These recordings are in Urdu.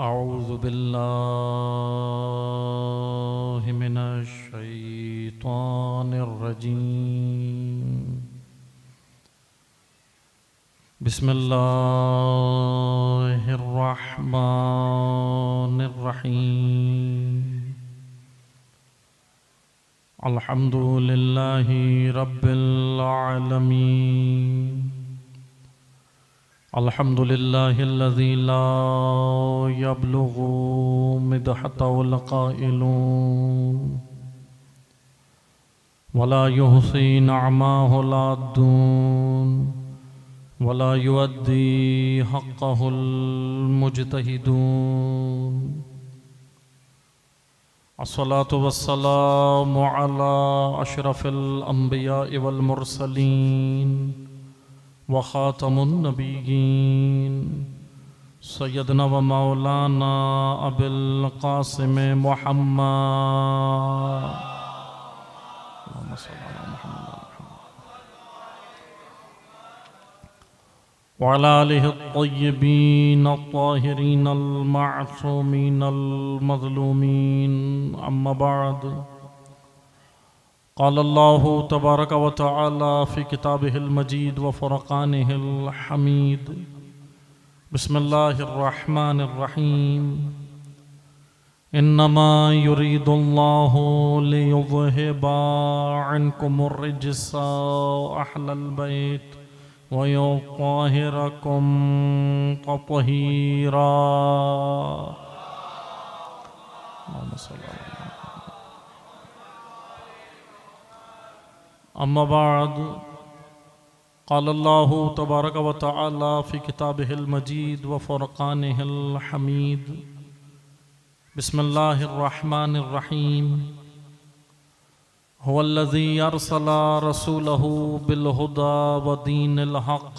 أعوذ بالله من الشيطان الرجيم. بسم الله الرحمن الرحيم. الحمد لله رب العالمين. الحمد لله الذي لا يبلغ مدحته القائلون ولا يحصي نعماه العدون ولا يؤدي حقه المجتهدون. الصلاة والسلام على أشرف الأنبياء والمرسلين وخاتم النبيين سيدنا ومولانا أبي القاسم محمد اللهم صل على محمد وعلى آله الطيبين الطاهرين المعصومين المظلومين. أما بعد، قال الله تبارك وتعالى في كتابه المجيد وفرقانه الحميد. بسم الله الرحمن الرحيم. إنما يريد الله ليذهب عنكم الرجس أهل البيت ويطهركم تطهيرا. اللهم صل على محمد. أما بعد، قال الله تبارك وتعالى في كتابه المجيد وفرقانه الحميد. بسم الله الرحمن الرحيم. هو الذي أرسل رسوله بالهدى ودين الحق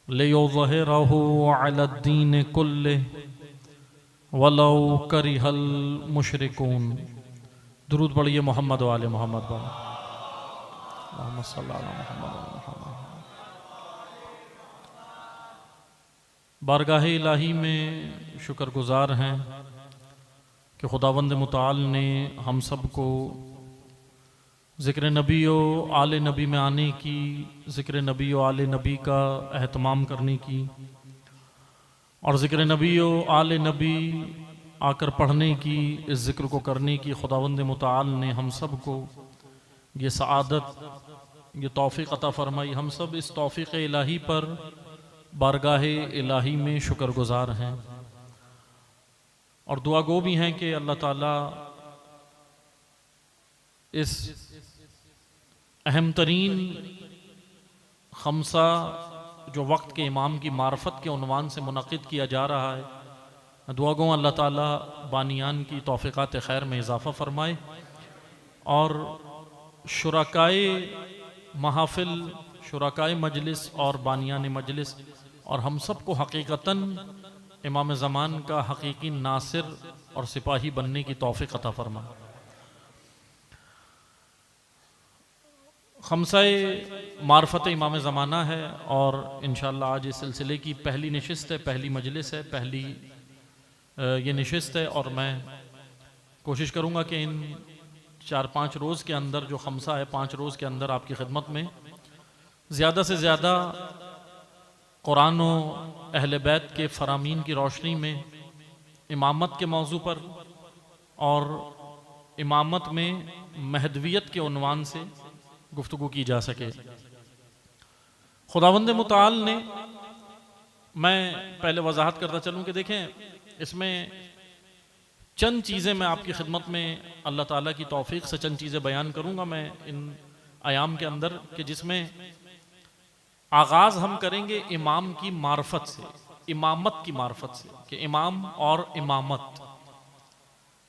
ليظهره على الدين كله ولو كره المشركون. درود پڑھیے محمد و آل محمد پر. اللهم صل على محمد و محمد. بارگاہ الہی میں شکر گزار ہیں کہ خداوند متعال نے ہم سب کو ذکر نبی و آل نبی میں آنے کی، ذکر نبی و آل نبی کا اہتمام کرنے کی، اور ذکر نبی و آل نبی آ کر پڑھنے کی، اس ذکر کو کرنے کی خداوند متعال نے ہم سب کو یہ سعادت، یہ توفیق عطا فرمائی. ہم سب اس توفیق الہی پر بارگاہ الہی میں شکر گزار ہیں اور دعا گو بھی ہیں کہ اللہ تعالیٰ اس اہم ترین خمسہ جو وقت کے امام کی معرفت کے عنوان سے منعقد کیا جا رہا ہے، دعا گو اللہ تعالیٰ بانیان کی توفیقات خیر میں اضافہ فرمائے اور شرکائے محافل، شرکائے مجلس اور بانیان مجلس اور ہم سب کو حقیقتاً امام زمان کا حقیقی ناصر اور سپاہی بننے کی توفیق عطا فرمائے. خمسہ معرفت امام زمانہ ہے اور انشاءاللہ آج اس سلسلے کی پہلی نشست ہے، پہلی مجلس ہے، پہلی یہ نشست ہے، اور میں کوشش کروں گا کہ ان 4-5 روز کے اندر جو خمسہ ہے، 5 روز کے اندر آپ کی خدمت میں زیادہ سے زیادہ قرآن و اہل بیت کے فرامین کی روشنی میں امامت کے موضوع پر اور امامت میں مہدویت کے عنوان سے گفتگو کی جا سکے. خداوند متعال نے، میں پہلے وضاحت کرتا چلوں کہ دیکھیں اس میں چند چیزیں میں آپ کی خدمت میں اللہ تعالیٰ کی توفیق سے چند چیزیں بیان کروں گا میں ان ایام کے اندر، کہ جس میں آغاز ہم کریں گے امام کی معرفت سے، امامت کی معرفت سے، کہ امام اور امامت،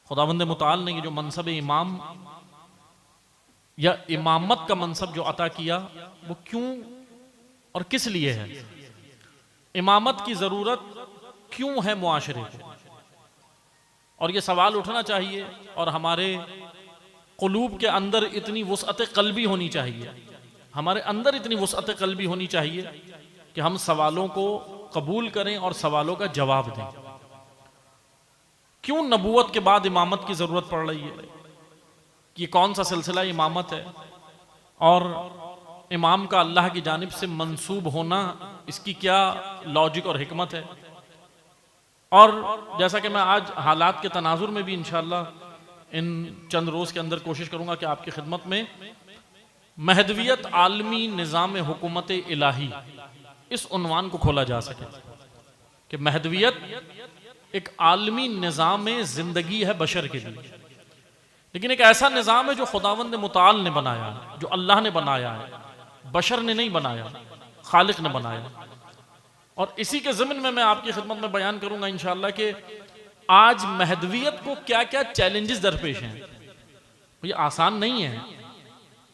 خداوند متعال نے یہ جو منصب امام یا امامت کا منصب جو عطا کیا وہ کیوں اور کس لیے ہے، امامت کی ضرورت کیوں ہے معاشرے کو، اور یہ سوال اٹھنا چاہیے اور ہمارے قلوب کے اندر اتنی وسعت قلبی ہونی چاہیے، ہمارے اندر اتنی وسعت قلبی ہونی چاہیے کہ ہم سوالوں کو قبول کریں اور سوالوں کا جواب دیں. کیوں نبوت کے بعد امامت کی ضرورت پڑ رہی ہے؟ یہ کون سا سلسلہ امامت ہے؟ اور امام کا اللہ کی جانب سے منسوب ہونا، اس کی کیا لاجک اور حکمت ہے؟ اور جیسا کہ میں آج حالات کے تناظر میں بھی انشاءاللہ ان چند روز کے اندر کوشش کروں گا کہ آپ کی خدمت میں مہدویت عالمی نظام حکومت الہی، اس عنوان کو کھولا جا سکے کہ مہدویت ایک عالمی نظام زندگی ہے بشر کے لیے، لیکن ایک ایسا نظام ہے جو خداوند متعال نے بنایا ہے، جو اللہ نے بنایا ہے، بشر نے نہیں بنایا، خالق نے بنایا۔ اور اسی کے ضمن میں آپ کی خدمت میں بیان کروں گا انشاءاللہ کہ آج مہدویت کو کیا کیا چیلنجز درپیش ہیں۔ یہ آسان نہیں ہے۔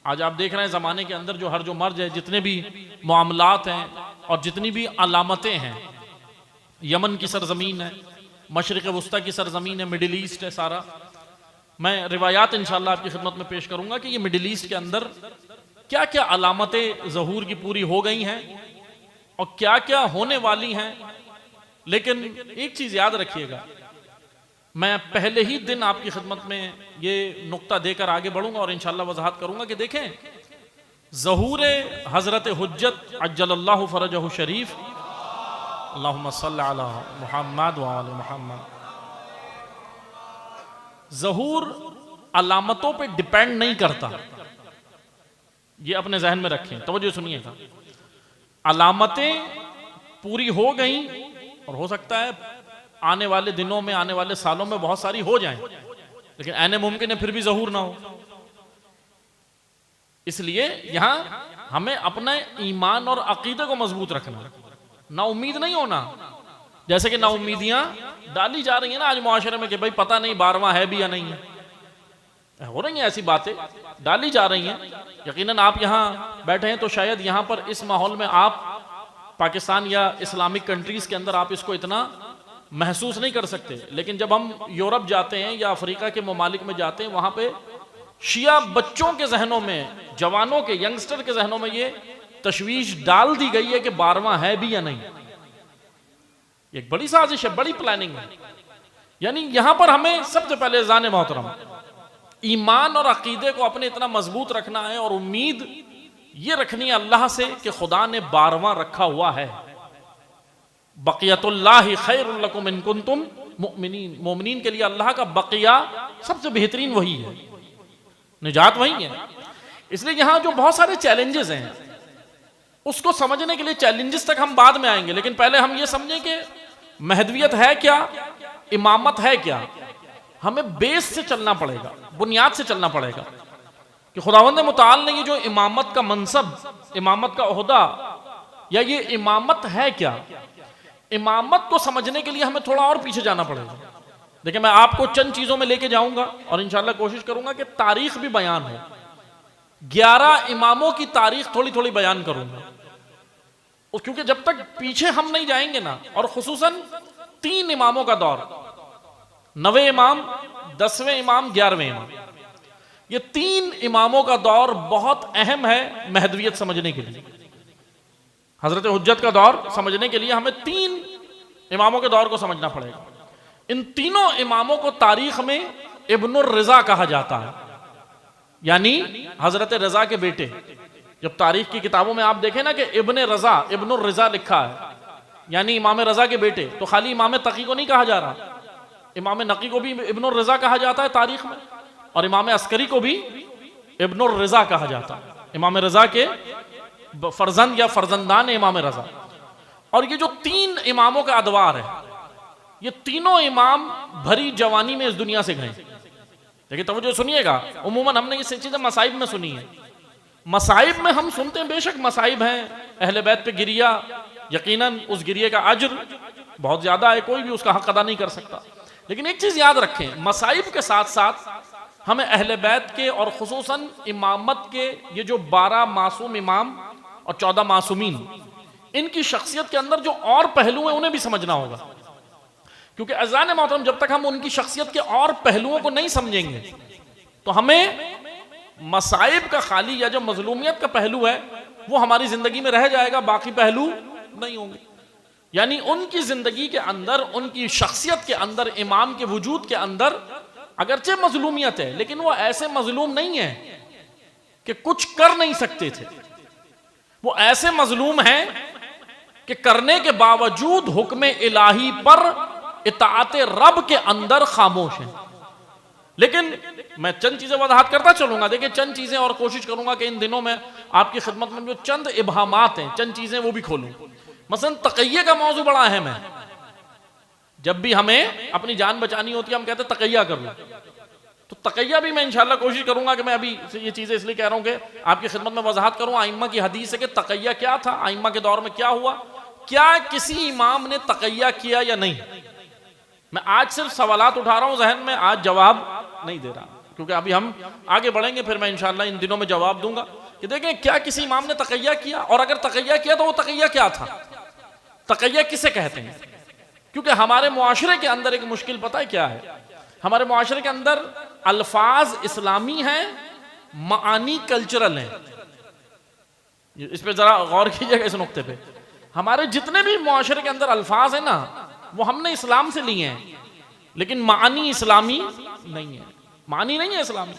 آج آپ دیکھ رہے ہیں زمانے کے اندر جو ہر جو مرج ہے، جتنے بھی معاملات ہیں اور جتنی بھی علامتیں ہیں، یمن کی سرزمین ہے، مشرق وسطی کی سرزمین ہے، مڈل ایسٹ ہے سارا۔ میں روایات انشاءاللہ آپ کی خدمت میں پیش کروں گا کہ یہ مڈل ایسٹ کے اندر کیا کیا علامتیں ظہور کی پوری ہو گئی ہیں اور کیا کیا ہونے والی ہیں۔ لیکن ایک چیز یاد رکھیے گا، میں پہلے ہی دن آپ کی خدمت میں یہ نقطہ دے کر آگے بڑھوں گا اور انشاءاللہ وضاحت کروں گا کہ دیکھیں ظہور حضرت حجت عجل اللہ فرجہ شریف، اللہم صلی علی محمد وآل محمد، ظہور علامتوں پہ ڈیپینڈ نہیں کرتا، یہ اپنے ذہن میں رکھیں، توجہ سنیے گا۔ علامتیں پوری ہو گئیں اور ہو سکتا ہے آنے والے دنوں میں، آنے والے سالوں میں بہت ساری ہو جائیں، لیکن عین ممکن ہے پھر بھی ظہور نہ ہو۔ اس لیے یہاں ہمیں اپنے ایمان اور عقیدے کو مضبوط رکھنا، نا امید نہیں ہونا۔ جیسے کہ نا امیدیاں ڈالی جا رہی ہیں نا آج معاشرے میں کہ بھائی پتہ نہیں 12واں ہے بھی یا نہیں ہے، ہو رہی ہیں ایسی باتیں ڈالی جا رہی ہیں۔ یقیناً آپ یہاں بیٹھے ہیں تو شاید یہاں پر اس ماحول میں آپ پاکستان یا اسلامک کنٹریز کے اندر آپ اس کو اتنا محسوس نہیں کر سکتے، لیکن جب ہم یورپ جاتے ہیں یا افریقہ کے ممالک میں جاتے ہیں، وہاں پہ شیعہ بچوں کے ذہنوں میں، جوانوں کے، ینگسٹر کے ذہنوں میں یہ تشویش ڈال دی گئی ہے کہ 12واں ہے بھی یا نہیں۔ یہ ایک بڑی سازش ہے، بڑی پلاننگ ہے۔ یعنی یہاں پر ہمیں سب سے پہلے ذہن محترم ایمان اور عقیدے کو اپنے اتنا مضبوط رکھنا ہے اور امید یہ رکھنی ہے اللہ سے کہ خدا نے 12واں رکھا ہوا ہے۔ بقیت اللہ خیر لکم ان کنتم مؤمنین، مومنین کے لیے اللہ کا بقیہ سب سے بہترین وہی ہے، نجات وہی ہے۔ اس لیے یہاں جو بہت سارے چیلنجز ہیں اس کو سمجھنے کے لیے چیلنجز تک ہم بعد میں آئیں گے، لیکن پہلے ہم یہ سمجھیں کہ مہدویت ہے کیا، امامت ہے کیا۔ ہمیں بیس سے چلنا پڑے گا، بنیاد سے چلنا پڑے گا کہ خداوند متعال نے یہ جو امامت کا منصب، امامت کا عہدہ یا یہ امامت ہے کیا، امامت کو سمجھنے کے لیے ہمیں تھوڑا اور پیچھے جانا پڑے گا۔ دیکھیں میں آپ کو چند چیزوں میں لے کے جاؤں گا اور انشاءاللہ کوشش کروں گا کہ تاریخ بھی بیان ہو۔ 11 اماموں کی تاریخ تھوڑی تھوڑی بیان کروں گا، کیونکہ جب تک پیچھے ہم نہیں جائیں گے نا، اور خصوصاً 3 اماموں کا دور، 9ویں امام، 10ویں امام، 11ویں امام، یہ 3 اماموں کا دور بہت اہم ہے مہدویت سمجھنے کے لیے۔ حضرت حجت کا دور سمجھنے کے لیے ہمیں 3 اماموں کے دور کو سمجھنا پڑے گا۔ ان تینوں اماموں کو تاریخ میں ابن الرضا کہا جاتا ہے، یعنی حضرت رضا کے بیٹے۔ جب تاریخ کی کتابوں میں آپ دیکھیں نا کہ ابن رضا، ابن الرضا لکھا ہے، یعنی امام رضا کے بیٹے، تو خالی امام تقی کو نہیں کہا جا رہا، امام نقی کو بھی ابن الرضا کہا جاتا ہے تاریخ میں، اور امام عسکری کو بھی ابن الرضا کہا جاتا ہے، امام رضا کے فرزند یا فرزندان امام رضا۔ اور یہ جو 3 اماموں کا ادوار ہے، یہ تینوں امام بھری جوانی میں اس دنیا سے گئے۔ لیکن توجہ سنیے گا، عموماً ہم نے یہ چیزیں مصائب میں سنی ہیں، مصائب میں ہم سنتے ہیں، بے شک مصائب ہیں، اہل بیت پہ گریہ، یقیناً اس گریے کا اجر بہت زیادہ ہے، کوئی بھی اس کا حق ادا نہیں کر سکتا۔ لیکن ایک چیز یاد رکھیں، مصائب کے ساتھ ساتھ ہمیں اہل بیت کے اور خصوصاً امامت کے یہ جو 12 معصوم امام اور 14 معصومین، ان کی شخصیت کے اندر جو اور پہلو ہیں انہیں بھی سمجھنا ہوگا، کیونکہ اذان محترم جب تک ہم ان کی شخصیت کے اور پہلوؤں کو نہیں سمجھیں گے تو ہمیں مصائب کا خالی یا جو مظلومیت کا پہلو ہے وہ ہماری زندگی میں رہ جائے گا، باقی پہلو نہیں ہوں گے۔ یعنی ان کی زندگی کے اندر، ان کی شخصیت کے اندر، امام کے وجود کے اندر اگرچہ مظلومیت ہے، لیکن وہ ایسے مظلوم نہیں ہیں کہ کچھ کر نہیں سکتے تھے. وہ ایسے مظلوم ہیں کہ کرنے کے باوجود حکم الہی پر اطاعت رب کے اندر خاموش ہیں. لیکن میں چند چیزیں وضاحت کرتا چلوں گا. دیکھیں چند چیزیں، اور کوشش کروں گا کہ ان دنوں میں آپ کی خدمت میں جو چند ابہامات ہیں، چند چیزیں وہ بھی کھولوں. مثلا تقیہ کا موضوع بڑا اہم ہے. جب بھی ہمیں اپنی جان بچانی ہوتی ہے ہم کہتے ہیں تقیہ کر لو. تو تقیہ بھی میں انشاءاللہ کوشش کروں گا کہ میں ابھی یہ چیزیں اس لیے کہہ رہا ہوں کہ آپ کی خدمت میں وضاحت کروں ائمہ کی حدیث ہے کہ تقیہ کیا تھا، ائمہ کے دور میں کیا ہوا، کیا کسی امام نے تقیہ کیا یا نہیں. میں آج صرف سوالات اٹھا رہا ہوں ذہن میں، آج جواب نہیں دے رہا، کیونکہ ابھی ہم آگے بڑھیں گے پھر میں انشاءاللہ ان دنوں میں جواب دوں گا کہ دیکھیں کیا کسی امام نے تقیہ کیا، اور اگر تقیہ کیا تو وہ تقیہ کیا تھا، تقیہ کسے کہتے ہیں. کیونکہ ہمارے معاشرے کے اندر ایک مشکل پتہ ہے کیا ہے، ہمارے معاشرے کے اندر الفاظ اسلامی ہیں، معانی کلچرل ہیں. اس پہ ذرا غور کیجئے گا اس نقطے پہ. ہمارے جتنے بھی معاشرے کے اندر الفاظ ہیں نا وہ ہم نے اسلام سے لیے ہیں، لیکن معانی اسلامی نہیں ہے، معنی نہیں ہے اسلامی.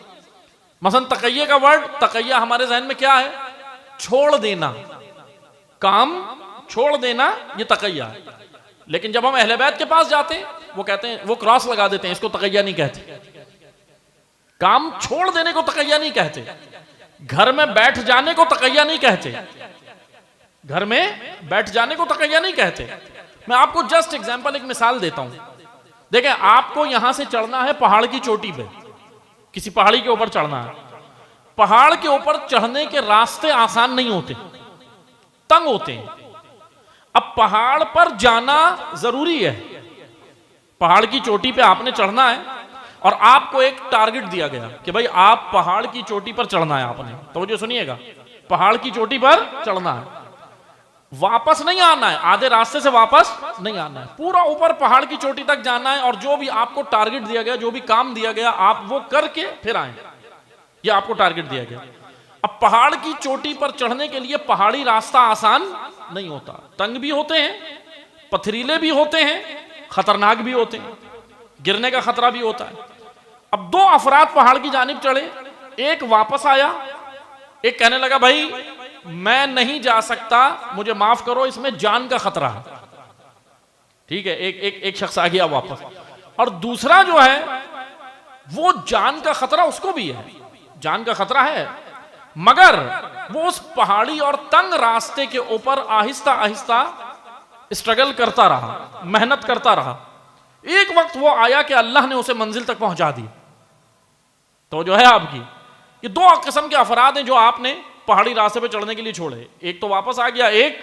مثلا تقیہ کا ورڈ، تقیہ ہمارے ذہن میں کیا ہے، چھوڑ دینا، کام چھوڑ دینا، یہ تقیہ ہے. لیکن جب ہم اہل بیت کے پاس جاتے ہیں وہ کہتے ہیں، وہ کراس لگا دیتے ہیں، اس کو تقیہ نہیں کہتے. کام چھوڑ دینے کو تقیہ نہیں کہتے، گھر میں بیٹھ جانے کو تقیہ نہیں کہتے، گھر میں بیٹھ جانے کو تقیہ نہیں کہتے. میں آپ کو جسٹ ایگزامپل، ایک مثال دیتا ہوں. دیکھیں آپ کو یہاں سے چڑھنا ہے پہاڑ کی چوٹی پہ، کسی پہاڑی کے اوپر چڑھنا ہے. پہاڑ کے اوپر چڑھنے کے راستے آسان نہیں ہوتے، تنگ ہوتے ہیں. اب پہاڑ پر جانا ضروری ہے، پہاڑ کی چوٹی پہ آپ نے چڑھنا ہے اور آپ کو ایک ٹارگٹ دیا گیا کہ بھائی آپ پہاڑ کی چوٹی پر چڑھنا ہے. آپ نے توجہ سنیے گا، پہاڑ کی چوٹی پر چڑھنا ہے، واپس نہیں آنا ہے، آدھے راستے سے واپس نہیں آنا ہے، پورا اوپر پہاڑ کی چوٹی تک جانا ہے. اور جو بھی آپ کو ٹارگٹ دیا گیا، جو بھی کام دیا گیا، آپ وہ کر کے پھر آئیں. یہ آپ کو ٹارگٹ دیا گیا. اب پہاڑ کی چوٹی پر چڑھنے کے لیے پہاڑی راستہ آسان نہیں ہوتا، تنگ بھی ہوتے ہیں، پتھریلے بھی ہوتے ہیں، خطرناک بھی ہوتے ہیں، گرنے کا خطرہ بھی ہوتا ہے. اب دو افراد پہاڑ کی جانب چڑھے، ایک واپس آیا، ایک کہنے لگا بھائی میں نہیں جا سکتا، مجھے معاف کرو، اس میں جان کا خطرہ ہے. ٹھیک ہے، ایک شخص آ گیا واپس. اور دوسرا جو ہے وہ جان کا خطرہ اس کو بھی ہے، جان کا خطرہ ہے، مگر وہ اس پہاڑی اور تنگ راستے کے اوپر آہستہ آہستہ اسٹرگل کرتا رہا، محنت کرتا رہا. ایک وقت وہ آیا کہ اللہ نے اسے منزل تک پہنچا دی. تو جو ہے آپ کی یہ دو قسم کے افراد ہیں جو آپ نے پہاڑی راستے پہ چڑھنے کے لیے چھوڑے، ایک تو واپس آ گیا، ایک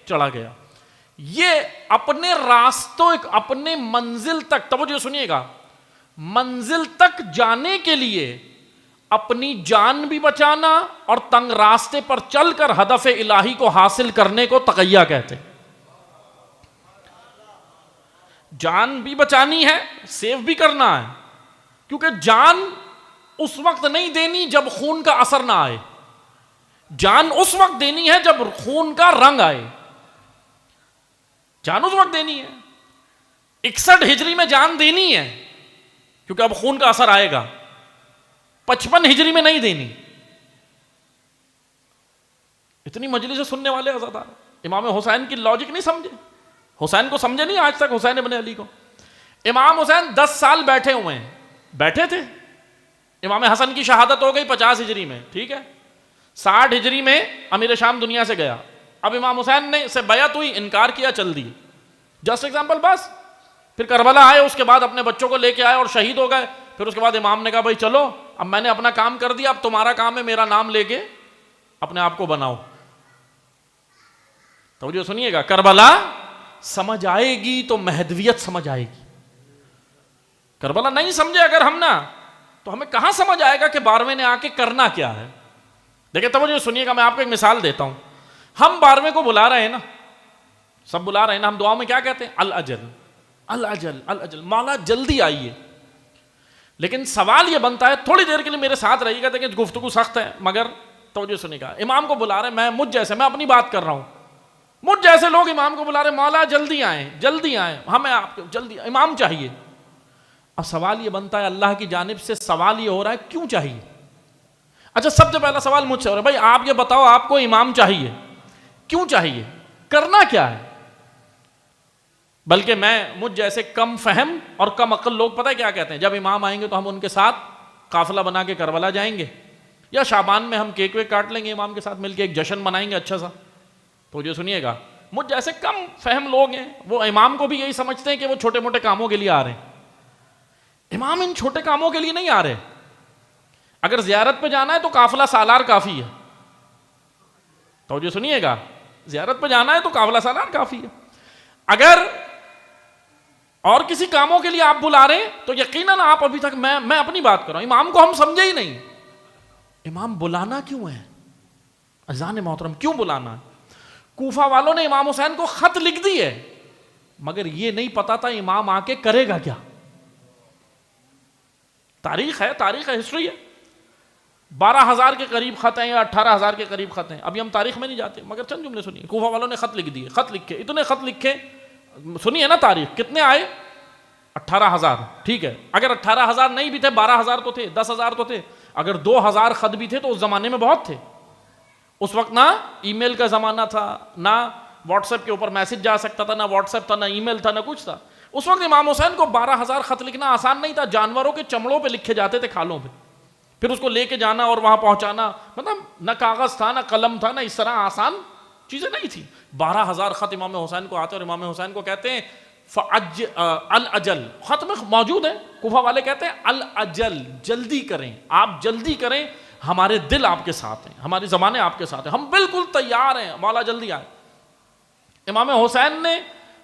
چڑھا گیا. یہ اپنے راستوں، اپنے منزل تک، توجہ سنیے گا، منزل تک جانے کے لیے اپنی جان بھی بچانا اور تنگ راستے پر چل کر ہدف الہی کو حاصل کرنے کو تقیہ کہتے. جان بھی بچانی ہے، سیو بھی کرنا ہے، کیونکہ جان اس وقت نہیں دینی جب خون کا اثر نہ آئے، جان اس وقت دینی ہے جب خون کا رنگ آئے. جان اس وقت دینی ہے. 61 ہجری میں جان دینی ہے کیونکہ اب خون کا اثر آئے گا، 55 ہجری میں نہیں دینی. اتنی مجلس سے سننے والے عزادار امام حسین کی لاجک نہیں سمجھے، حسین کو سمجھے نہیں آج تک، حسین ابن علی کو. امام حسین 10 سال بیٹھے ہوئے ہیں، بیٹھے تھے. امام حسن کی شہادت ہو گئی 50 ہجری میں، ٹھیک ہے، 60 ہجری میں امیر شام دنیا سے گیا. اب امام حسین نے سے بیعت ہوئی، انکار کیا، چل دی. جسٹ ایگزامپل بس. پھر کربلا آئے، اس کے بعد اپنے بچوں کو لے کے آئے اور شہید ہو گئے. پھر اس کے بعد امام نے کہا بھائی چلو اب میں نے اپنا کام کر دیا، اب تمہارا کام ہے میرا نام لے کے اپنے آپ کو بناؤ. توجہ سنیے گا، کربلا سمجھ آئے گی تو مہدویت سمجھ آئے گی. کربلا نہیں سمجھے اگر ہم نا، تو ہمیں کہاں سمجھ آئے گا کہ 12ویں نے آ کے کرنا کیا ہے. دیکھیں توجہ سنیے گا، میں آپ کو ایک مثال دیتا ہوں. ہم 12ویں کو بلا رہے ہیں نا، سب بلا رہے ہیں نا، ہم دعا میں کیا کہتے ہیں؟ الاجل الاجل الاجل، مولا جلدی آئیے. لیکن سوال یہ بنتا ہے، تھوڑی دیر کے لیے میرے ساتھ رہیے گا، دیکھیں گفتگو سخت ہے مگر توجہ سنیے گا. امام کو بلا رہے ہیں، میں مجھ جیسے، میں اپنی بات کر رہا ہوں، مجھ جیسے لوگ امام کو بلا رہے مولا جلدی آئیں ہمیں آپ کو جلدی امام چاہیے. اب سوال یہ بنتا ہے اللہ کی جانب سے سوال یہ ہو رہا ہے کیوں چاہیے؟ اچھا سب سے پہلا سوال مجھ سے ہو رہا ہے بھائی آپ یہ بتاؤ آپ کو امام چاہیے کیوں چاہیے؟ کرنا کیا ہے؟ بلکہ مجھ جیسے کم فہم اور کم عقل لوگ پتہ ہے کیا کہتے ہیں، جب امام آئیں گے تو ہم ان کے ساتھ قافلہ بنا کے کربلا جائیں گے، یا شعبان میں ہم کیک ویک کاٹ لیں گے امام کے ساتھ مل کے ایک جشن منائیں گے اچھا سا. تو جو سنیے گا مجھ جیسے کم فہم لوگ ہیں وہ امام کو بھی یہی سمجھتے ہیں کہ وہ چھوٹے موٹے کاموں کے لیے آ رہے ہیں. امام ان چھوٹے کاموں کے لیے نہیں آ رہے. اگر زیارت پہ جانا ہے تو قافلہ سالار کافی ہے. تو جو سنیے گا زیارت پہ جانا ہے تو قافلہ سالار کافی ہے. اگر اور کسی کاموں کے لیے آپ بلا رہے ہیں تو یقیناً آپ ابھی تک میں اپنی بات کر رہا ہوں، امام کو ہم سمجھے ہی نہیں. امام بلانا کیوں ہے؟ عزیزان محترم کیوں بلانا ہے؟ کوفہ والوں نے امام حسین کو خط لکھ دی ہے، مگر یہ نہیں پتا تھا امام آ کے کرے گا کیا. تاریخ ہے ہسٹری ہے. 12,000 کے قریب خط ہیں یا 18,000 کے قریب خط ہیں. ابھی ہم تاریخ میں نہیں جاتے مگر چند جملے سنیے. کوفہ والوں نے خط لکھ دیے، خط لکھے، اتنے خط لکھے، سنیے نا تاریخ کتنے آئے؟ 18,000. ٹھیک ہے، اگر 18,000 نہیں بھی تھے 12,000 تو تھے، 10,000 تو تھے. اگر 2,000 خط بھی تھے تو اس زمانے میں بہت تھے. اس وقت نہ ای میل کا زمانہ تھا، نہ واٹس ایپ کے اوپر میسج جا سکتا تھا، نہ واٹس ایپ تھا، نہ ای میل تھا، نہ کچھ تھا. اس وقت امام حسین کو 12,000 خط لکھنا آسان نہیں تھا. جانوروں کے چمڑوں پہ لکھے جاتے تھے، کھالوں پہ، پھر اس کو لے کے جانا اور وہاں پہنچانا. مطلب نہ کاغذ تھا نہ قلم تھا، نہ اس طرح آسان چیزیں نہیں تھی. 12,000 خط امام حسین کو آتے اور امام حسین کو کہتے ہیں الاجل. خط میں موجود ہے، کوفہ والے کہتے ہیں الاجل، جلدی کریں، آپ جلدی کریں، ہمارے دل آپ کے ساتھ ہیں، ہماری زبانیں آپ کے ساتھ ہیں، ہم بالکل تیار ہیں، مولا جلدی آئے. امام حسین نے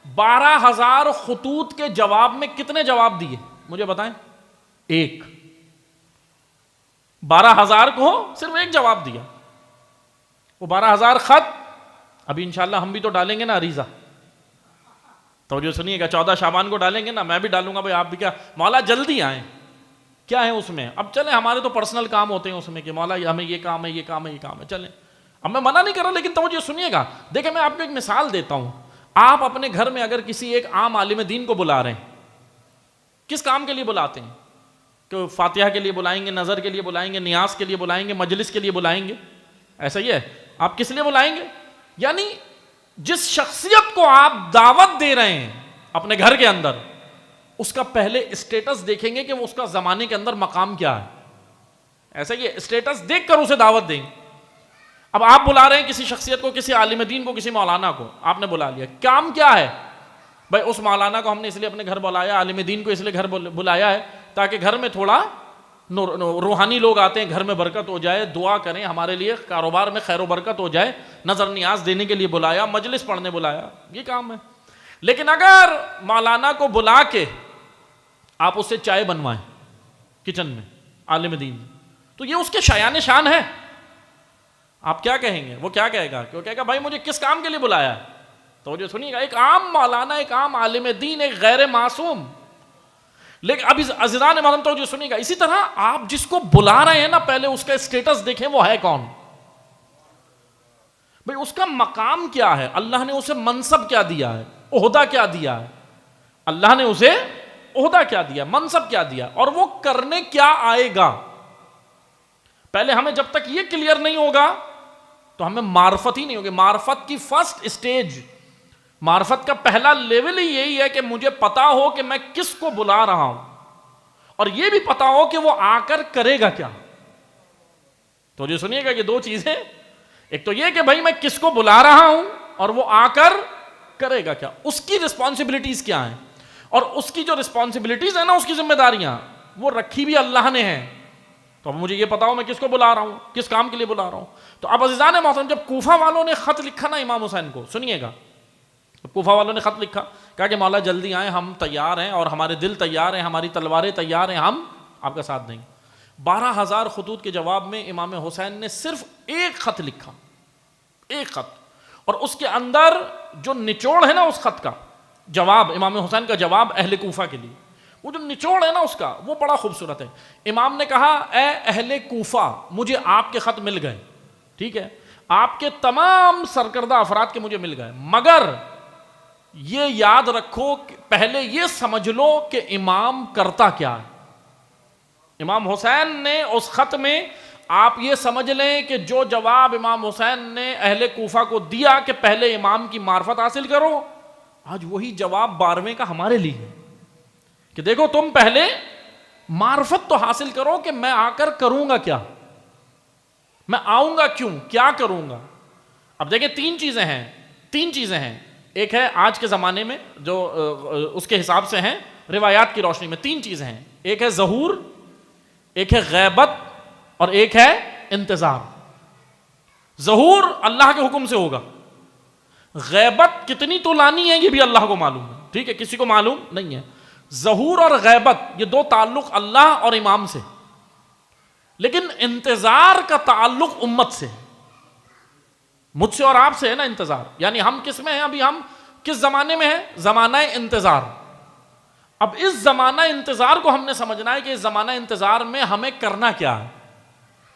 12,000 خطوط کے جواب میں کتنے جواب دیے مجھے بتائیں؟ ایک. 12,000 کو صرف ایک جواب دیا. وہ 12,000 خط ابھی انشاءاللہ ہم بھی تو ڈالیں گے نا عریضہ. تو جو سنیے گا 14 شعبان کو ڈالیں گے نا، میں بھی ڈالوں گا. بھائی آپ بھی کیا مولا جلدی آئیں، کیا ہے اس میں؟ اب چلیں ہمارے تو پرسنل کام ہوتے ہیں اس میں کہ مولا ہمیں یہ کام ہے، یہ کام ہے، یہ کام ہے، چلیں. اب میں منع نہیں کر رہا لیکن توجہ سنیے گا. دیکھیں میں آپ کو ایک مثال دیتا ہوں. آپ اپنے گھر میں اگر کسی ایک عام عالم دین کو بلا رہے ہیں، کس کام کے لیے بلاتے ہیں؟ کہ فاتحہ کے لیے بلائیں گے، نظر کے لیے بلائیں گے، نیاز کے لیے بلائیں گے، مجلس کے لیے بلائیں گے، ایسا ہی ہے. آپ کس لیے بلائیں گے؟ یعنی جس شخصیت کو آپ دعوت دے رہے ہیں اپنے گھر کے اندر، اس کا پہلے اسٹیٹس دیکھیں گے کہ وہ اس کا زمانے کے اندر مقام کیا ہے. ایسا ہی ہے، اسٹیٹس دیکھ کر اسے دعوت دیں. اب آپ بلا رہے ہیں کسی شخصیت کو، کسی عالم دین کو، کسی مولانا کو، آپ نے بلا لیا، کام کیا ہے؟ بھائی اس مولانا کو ہم نے اس لیے اپنے گھر بلایا، عالم دین کو اس لیے گھر بلایا ہے تاکہ گھر میں تھوڑا روحانی لوگ آتے ہیں، گھر میں برکت ہو جائے، دعا کریں ہمارے لیے، کاروبار میں خیر و برکت ہو جائے، نظر نیاز دینے کے لیے بلایا، مجلس پڑھنے بلایا، یہ کام ہے. لیکن اگر مولانا کو بلا کے آپ اس سے چائے بنوائیں کچن میں، عالم دین، تو یہ اس کے شایان شان ہے. آپ کیا کہیں گے؟ وہ کیا کہے گا؟ کیوں کہے گا بھائی مجھے کس کام کے لیے بلایا ہے؟ تو جو سنیے گا ایک عام مولانا، ایک عام عالم دین، ایک غیر معصوم. لیکن اب عزیزان محترم تو جو سنیے گا، اسی طرح آپ جس کو بلا رہے ہیں نا، پہلے اس کا اسٹیٹس دیکھیں وہ ہے کون. بھئی اس کا مقام کیا ہے، اللہ نے اسے منصب کیا دیا ہے، عہدہ کیا دیا ہے، اللہ نے اسے عہدہ کیا دیا، منصب کیا دیا، اور وہ کرنے کیا آئے گا. پہلے ہمیں جب تک یہ کلیئر نہیں ہوگا تو ہمیں معرفت ہی نہیں ہوگی. معرفت کی فرسٹ اسٹیج، معرفت کا پہلا لیول ہی یہی ہے کہ مجھے پتا ہو کہ میں کس کو بلا رہا ہوں، اور یہ بھی پتا ہو کہ وہ آ کر کرے گا کیا. تو جو سنیے گا یہ دو چیزیں، ایک تو یہ کہ بھائی میں کس کو بلا رہا ہوں اور وہ آ کر کرے گا کیا، اس کی رسپانسبلٹیز کیا ہیں، اور اس کی جو رسپانسبلٹیز ہیں نا، اس کی ذمہ داریاں وہ رکھی بھی اللہ نے ہیں. تو اب مجھے یہ پتا ہو میں کس کو بلا رہا ہوں، کس کام کے لیے بلا رہا ہوں. تو اب عزیزان محترم جب کوفہ والوں نے خط لکھا نا امام حسین کو، سنیے گا، کوفہ والوں نے خط لکھا، کہا کہ مولا جلدی آئیں، ہم تیار ہیں اور ہمارے دل تیار ہیں، ہماری تلواریں تیار ہیں، ہم آپ کا ساتھ دیں گے. 12,000 خطوط کے جواب میں امام حسین نے صرف ایک خط لکھا، ایک خط، اور اس کے اندر جو نچوڑ ہے نا اس خط کا جواب، امام حسین کا جواب اہل کوفہ کے لیے، وہ جو نچوڑ ہے نا اس کا وہ بڑا خوبصورت ہے. امام نے کہا اے اہل کوفہ، مجھے آپ کے خط مل گئے، ٹھیک ہے، آپ کے تمام سرکردہ افراد کے مجھے مل گئے، مگر یہ یاد رکھو کہ پہلے یہ سمجھ لو کہ امام کرتا کیا ہے۔ امام حسین نے اس خط میں آپ یہ سمجھ لیں کہ جو جواب امام حسین نے اہل کوفہ کو دیا کہ پہلے امام کی معرفت حاصل کرو، آج وہی جواب 12ویں کا ہمارے لیے ہے کہ دیکھو تم پہلے معرفت تو حاصل کرو کہ میں آ کر کروں گا کیا، میں آؤں گا کیوں، کیا کروں گا۔ اب دیکھیں تین چیزیں ہیں، ایک ہے آج کے زمانے میں جو اس کے حساب سے ہیں روایات کی روشنی میں، تین چیزیں ہیں، ایک ہے ظہور، ایک ہے غیبت، اور ایک ہے انتظار۔ ظہور اللہ کے حکم سے ہوگا، غیبت کتنی طولانی ہے یہ بھی اللہ کو معلوم ہے، ٹھیک ہے، کسی کو معلوم نہیں ہے۔ ظہور اور غیبت یہ دو تعلق اللہ اور امام سے، لیکن انتظار کا تعلق امت سے، مجھ سے اور آپ سے ہے نا انتظار، یعنی ہم کس میں ہیں، ابھی ہم کس زمانے میں ہیں، زمانہ انتظار۔ اب اس زمانہ انتظار کو ہم نے سمجھنا ہے کہ اس زمانہ انتظار میں ہمیں کرنا کیا ہے،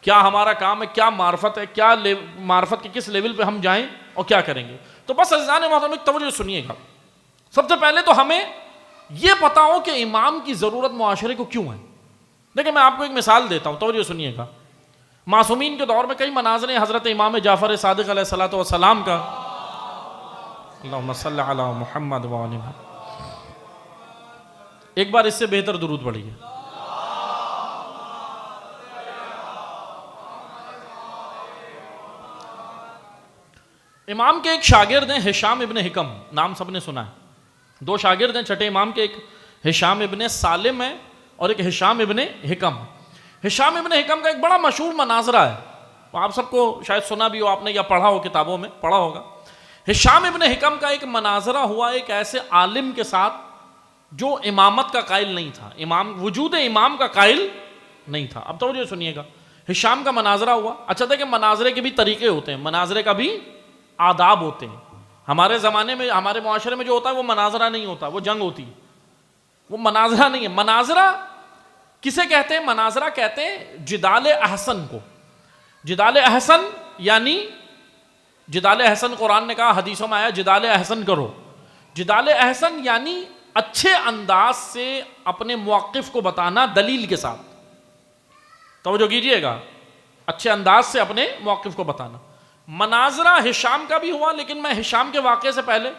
کیا ہمارا کام ہے، کیا معرفت ہے، کیا معرفت کے کس لیول پہ ہم جائیں اور کیا کریں گے۔ تو بس عزیزان محترم ایک توجہ سنیے گا، سب سے پہلے تو ہمیں یہ پتا ہو کہ امام کی ضرورت معاشرے کو کیوں ہے۔ دیکھیں میں آپ کو ایک مثال دیتا ہوں، توجہ سنیے گا۔ معصومین کے دور میں کئی مناظر ہیں، حضرت امام جعفر صادق علیہ الصلوۃ والسلام کا، اللہم صلی علی محمد و آل محمد، ایک بار اس سے بہتر درود پڑھیے۔ امام کے ایک شاگرد ہیں ہشام ابن حکم، نام سب نے سنا ہے، دو شاگرد ہیں چھٹے امام کے، ایک ہشام ابن سالم ہے اور ایک ہشام ابن حکم۔ ہشام ابن حکم کا ایک بڑا مشہور مناظرہ ہے، آپ سب کو شاید سنا بھی ہو آپ نے یا پڑھا ہو، کتابوں میں پڑھا ہوگا۔ ہشام ابن حکم کا ایک مناظرہ ہوا ایک ایسے عالم کے ساتھ جو امامت کا قائل نہیں تھا، وجود امام کا قائل نہیں تھا۔ اب توجہ سنیے گا، ہشام کا مناظرہ ہوا۔ اچھا دیکھیں مناظرے کے بھی طریقے ہوتے ہیں، مناظرے کا بھی آداب ہوتے ہیں۔ ہمارے زمانے میں ہمارے معاشرے میں جو ہوتا ہے وہ مناظرہ نہیں ہوتا، وہ جنگ ہوتی ہے، وہ مناظرہ نہیں ہے۔ مناظرہ کسے کہتے ہیں؟ مناظرہ کہتے ہیں جدال احسن کو۔ جدال احسن یعنی جدال احسن قرآن نے کہا، حدیثوں میں آیا جدال احسن کرو۔ جدال احسن یعنی اچھے انداز سے اپنے موقف کو بتانا دلیل کے ساتھ، توجہ کیجئے گا، اچھے انداز سے اپنے موقف کو بتانا۔ مناظرہ ہشام کا بھی ہوا، لیکن میں ہشام کے واقعے سے پہلے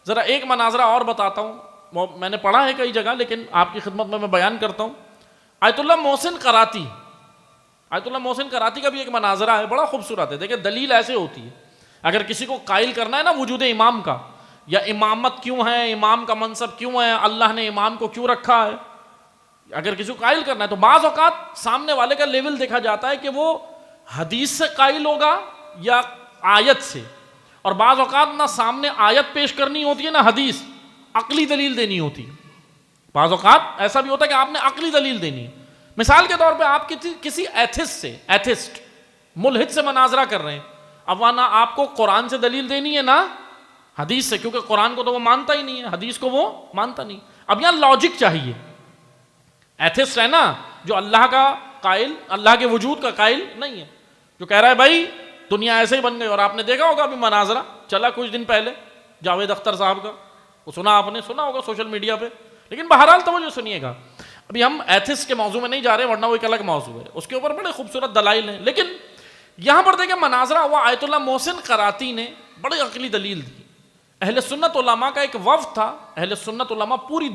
ذرا ایک مناظرہ اور بتاتا ہوں، میں نے پڑھا ہے کئی جگہ لیکن آپ کی خدمت میں بیان کرتا ہوں۔ آیت اللہ محسن قراتی، آیت اللہ محسن قراتی کا بھی ایک مناظرہ ہے، بڑا خوبصورت ہے۔ دیکھیں دلیل ایسے ہوتی ہے، اگر کسی کو قائل کرنا ہے نا وجود امام کا، یا امامت کیوں ہے، امام کا منصب کیوں ہے، اللہ نے امام کو کیوں رکھا ہے، اگر کسی کو قائل کرنا ہے تو بعض اوقات سامنے والے کا لیول دیکھا جاتا ہے کہ وہ حدیث سے قائل ہوگا یا آیت سے، اور بعض اوقات نہ سامنے آیت پیش کرنی ہوتی ہے نہ حدیث، عقلی دلیل دینی ہوتی ہے۔ بعض اوقات ایسا بھی ہوتا ہے کہ آپ نے عقلی دلیل دینی ہے۔ مثال کے طور پہ آپ کسی ایتھسٹ ملحد سے مناظرہ کر رہے ہیں، اب وہاں نہ آپ کو قرآن سے دلیل دینی ہے نہ حدیث سے، کیونکہ قرآن کو تو وہ مانتا ہی نہیں ہے، حدیث کو وہ مانتا نہیں۔ اب یہاں لاجک چاہیے۔ ایتھسٹ ہے نا جو اللہ کا قائل، اللہ کے وجود کا قائل نہیں ہے، جو کہہ رہا ہے بھائی دنیا ایسے ہی بن گئی۔ اور آپ نے دیکھا ہوگا ابھی مناظرہ چلا کچھ دن پہلے جاوید اختر صاحب کا، وہ سنا، آپ نے سنا ہوگا سوشل میڈیا پہ۔ لیکن بہرحال توجہ سنیے گا، ابھی ہم ایتھسٹ کے موضوع میں نہیں جا رہے ورنہ وہ ایک الگ موضوع ہے، اس کے اوپر بڑے خوبصورت دلائل ہیں۔ لیکن یہاں پر دیکھیں مناظرہ ہوا، آیت اللہ محسن قراتی نے بڑی عقلی دلیل دی۔ اہل سنت علماء کا ایک وفد تھا، اہل سنت علماء پوری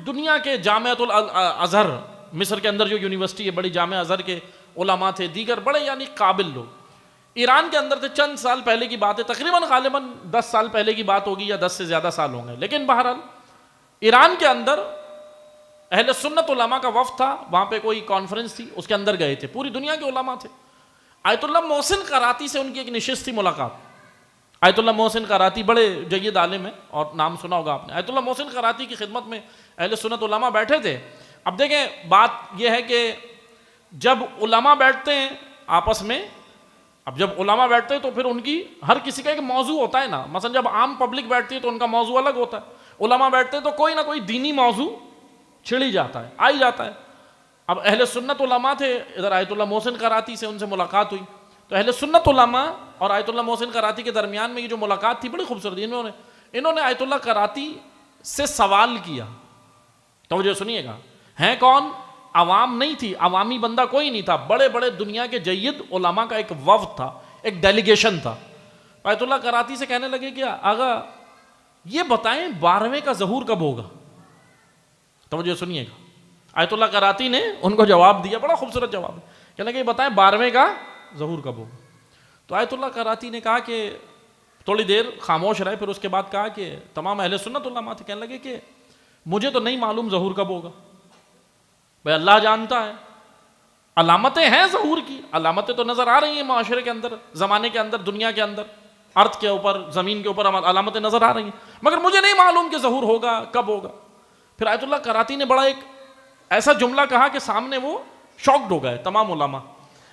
دنیا کے جامعۃ الازہر، مصر کے اندر جو یونیورسٹی ہے بڑی، جامعہ ازہر کے علماء تھے، دیگر بڑے یعنی قابل لوگ، ایران کے اندر تھے۔ چند سال پہلے کی بات ہے، تقریباً غالباً 10 سال پہلے کی بات ہوگی یا 10 سے زیادہ سال ہوں گے، لیکن بہرحال ایران کے اندر اہل سنت علماء کا وفد تھا، وہاں پہ کوئی کانفرنس تھی، اس کے اندر گئے تھے، پوری دنیا کے علماء تھے۔ آیت اللہ محسن قراتی سے ان کی ایک نشست تھی، ملاقات۔ آیت اللہ محسن قراتی بڑے جید عالم ہیں اور نام سنا ہوگا آپ نے۔ آیت اللہ محسن قراتی کی خدمت میں اہل سنت علماء بیٹھے تھے۔ اب دیکھیں بات یہ ہے کہ جب علماء بیٹھتے ہیں آپس میں، اب جب علماء بیٹھتے ہیں تو پھر ان کی ہر کسی کا ایک موضوع ہوتا ہے نا، مثلا جب عام پبلک بیٹھتی ہے تو ان کا موضوع الگ ہوتا ہے، علماء بیٹھتے ہیں تو کوئی نہ کوئی دینی موضوع چھڑ ہی جاتا ہے، آ ہی جاتا ہے۔ اب اہل سنت علماء تھے، ادھر آیت اللہ محسن قراتی سے ان سے ملاقات ہوئی تو اہل سنت علماء اور آیت اللہ محسن قراتی کے درمیان میں یہ جو ملاقات تھی بڑی خوبصورت، انہوں نے آیت اللہ قراتی سے سوال کیا. توجہ سنیے گا، ہیں کون؟ عوام نہیں تھی، عوامی بندہ کوئی نہیں تھا، بڑے بڑے دنیا کے جید علماء کا ایک وفد تھا، ایک ڈیلیگیشن تھا. آیت اللہ قراتی سے کہنے لگے کہ آغا یہ بتائیں 12ویں کا ظہور کب ہوگا؟ توجہ سنیے گا، آیت اللہ قراتی نے ان کو جواب دیا، بڑا خوبصورت جواب، کہنے لگے یہ بتائیں 12ویں کا ظہور کب ہوگا؟ تو آیت اللہ قراتی نے کہا کہ تھوڑی دیر خاموش رہے، پھر اس کے بعد کہا کہ تمام اہل سنت علماء تھے، کہنے لگے کہ مجھے تو نہیں معلوم ظہور کب ہوگا، بھائی اللہ جانتا ہے. علامتیں ہیں ظہور کی، علامتیں تو نظر آ رہی ہیں معاشرے کے اندر، زمانے کے اندر، دنیا کے اندر، ارتھ کے اوپر، زمین کے اوپر علامتیں نظر آ رہی ہیں، مگر مجھے نہیں معلوم کہ ظہور ہوگا کب ہوگا. پھر آیت اللہ قراتی نے بڑا ایک ایسا جملہ کہا کہ سامنے وہ شاکڈ ہو گئے تمام علماء.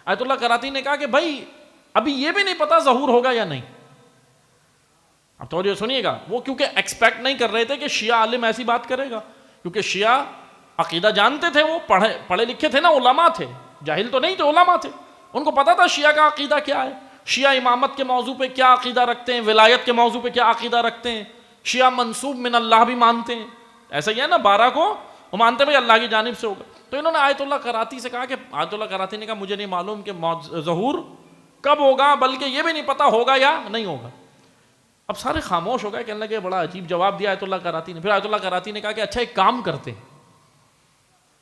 آیت اللہ قراتی نے کہا کہ بھائی ابھی یہ بھی نہیں پتا ظہور ہوگا یا نہیں. اب توجہ سنیے گا، وہ کیونکہ ایکسپیکٹ نہیں کر رہے تھے کہ شیعہ عالم ایسی بات کرے گا، کیونکہ شیعہ عقیدہ جانتے تھے، وہ پڑھے لکھے تھے نا، علماء تھے، جاہل تو نہیں تھے، علماء تھے، ان کو پتا تھا شیعہ کا عقیدہ کیا ہے، شیعہ امامت کے موضوع پہ کیا عقیدہ رکھتے ہیں، ولایت کے موضوع پہ کیا عقیدہ رکھتے ہیں، شیعہ منسوب من اللہ بھی مانتے ہیں، ایسا ہی ہے نا، 12 کو وہ مانتے بھائی اللہ کی جانب سے ہوگا. تو انہوں نے آیت اللہ قراتی سے کہا کہ آیت اللہ قراتی نے کہا مجھے نہیں معلوم کہ ظہور کب ہوگا، بلکہ یہ بھی نہیں پتا ہوگا یا نہیں ہوگا. اب سارے خاموش ہو گئے، کہنے لگے بڑا عجیب جواب دیا آیت اللہ قراتی نے. پھر آیت اللہ قراتی نے کہا کہ اچھا ایک کام کرتے ہیں.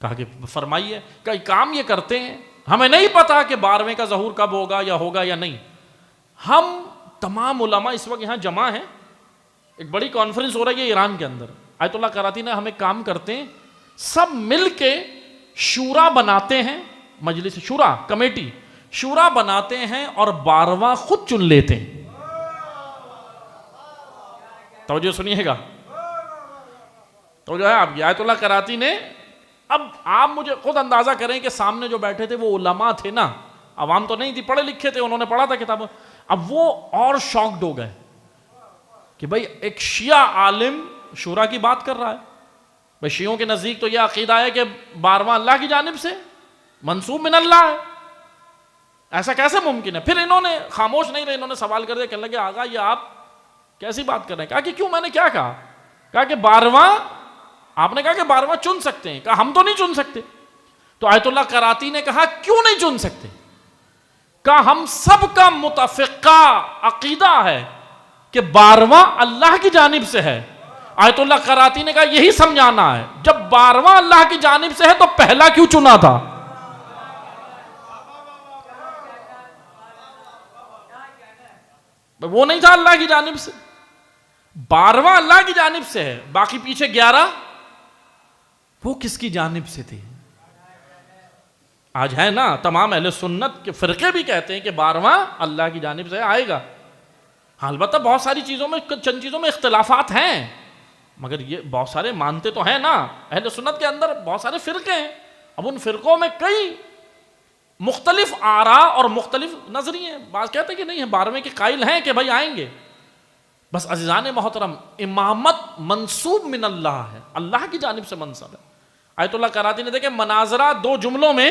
کہا کہ فرمائیے. کہ کام یہ کرتے ہیں، ہمیں نہیں پتا کہ 12ویں کا ظہور کب ہوگا یا نہیں، ہم تمام علماء اس وقت یہاں جمع ہیں، ایک بڑی کانفرنس ہو رہی ہے ایران کے اندر. آیت اللہ قراتی نے ہمیں کام کرتے ہیں، سب مل کے شورا بناتے ہیں، مجلس شورا کمیٹی شورا بناتے ہیں اور 12واں خود چن لیتے ہیں. توجہ سنیے گا، تو جو ہے اب آیت اللہ قراتی نے، اب آپ مجھے خود اندازہ کریں کہ سامنے جو بیٹھے تھے وہ علماء تھے نا، عوام تو نہیں تھی، پڑھے لکھے تھے، انہوں نے پڑھا تھا کتاب. اب وہ اور شاکڈ ہو گئے کہ بھئی ایک شیعہ عالم شورا کی بات کر رہا ہے. بھئی شیعوں کے نزدیک تو یہ عقیدہ ہے کہ 12واں اللہ کی جانب سے منسوب من اللہ ہے، ایسا کیسے ممکن ہے؟ پھر انہوں نے خاموش نہیں رہے، انہوں نے سوال کر دیا، کہنے لگے آقا یہ آپ کیسی بات کر رہے ہیں؟ کہا کہ کیوں، میں نے کیا کہا؟ کہا کہ 12واں، آپ نے کہا کہ 12واں چن سکتے ہیں. کہا ہم تو نہیں چن سکتے. تو آیت اللہ قراتی نے کہا کیوں نہیں چن سکتے؟ کہا ہم سب کا متفقہ عقیدہ ہے کہ 12واں اللہ کی جانب سے ہے. آیت اللہ قراتی نے کہا یہی سمجھانا ہے، جب 12واں اللہ کی جانب سے ہے تو پہلا کیوں چنا تھا؟ وہ نہیں تھا اللہ کی جانب سے، 12واں اللہ کی جانب سے ہے، باقی پیچھے 11 وہ کس کی جانب سے تھے؟ آج ہے نا، تمام اہل سنت کے فرقے بھی کہتے ہیں کہ 12واں اللہ کی جانب سے آئے گا. البتہ بہت ساری چیزوں میں، چند چیزوں میں اختلافات ہیں، مگر یہ بہت سارے مانتے تو ہیں نا. اہل سنت کے اندر بہت سارے فرقے ہیں، اب ان فرقوں میں کئی مختلف آراء اور مختلف نظریے ہیں. بعض کہتے ہیں کہ نہیں، 12ویں کے قائل ہیں کہ بھائی آئیں گے. بس عزیزان محترم، امامت منسوب من اللہ ہے، اللہ کی جانب سے منصب ہے. آیت اللہ قراتی نے دیکھے مناظرہ 2 جملوں میں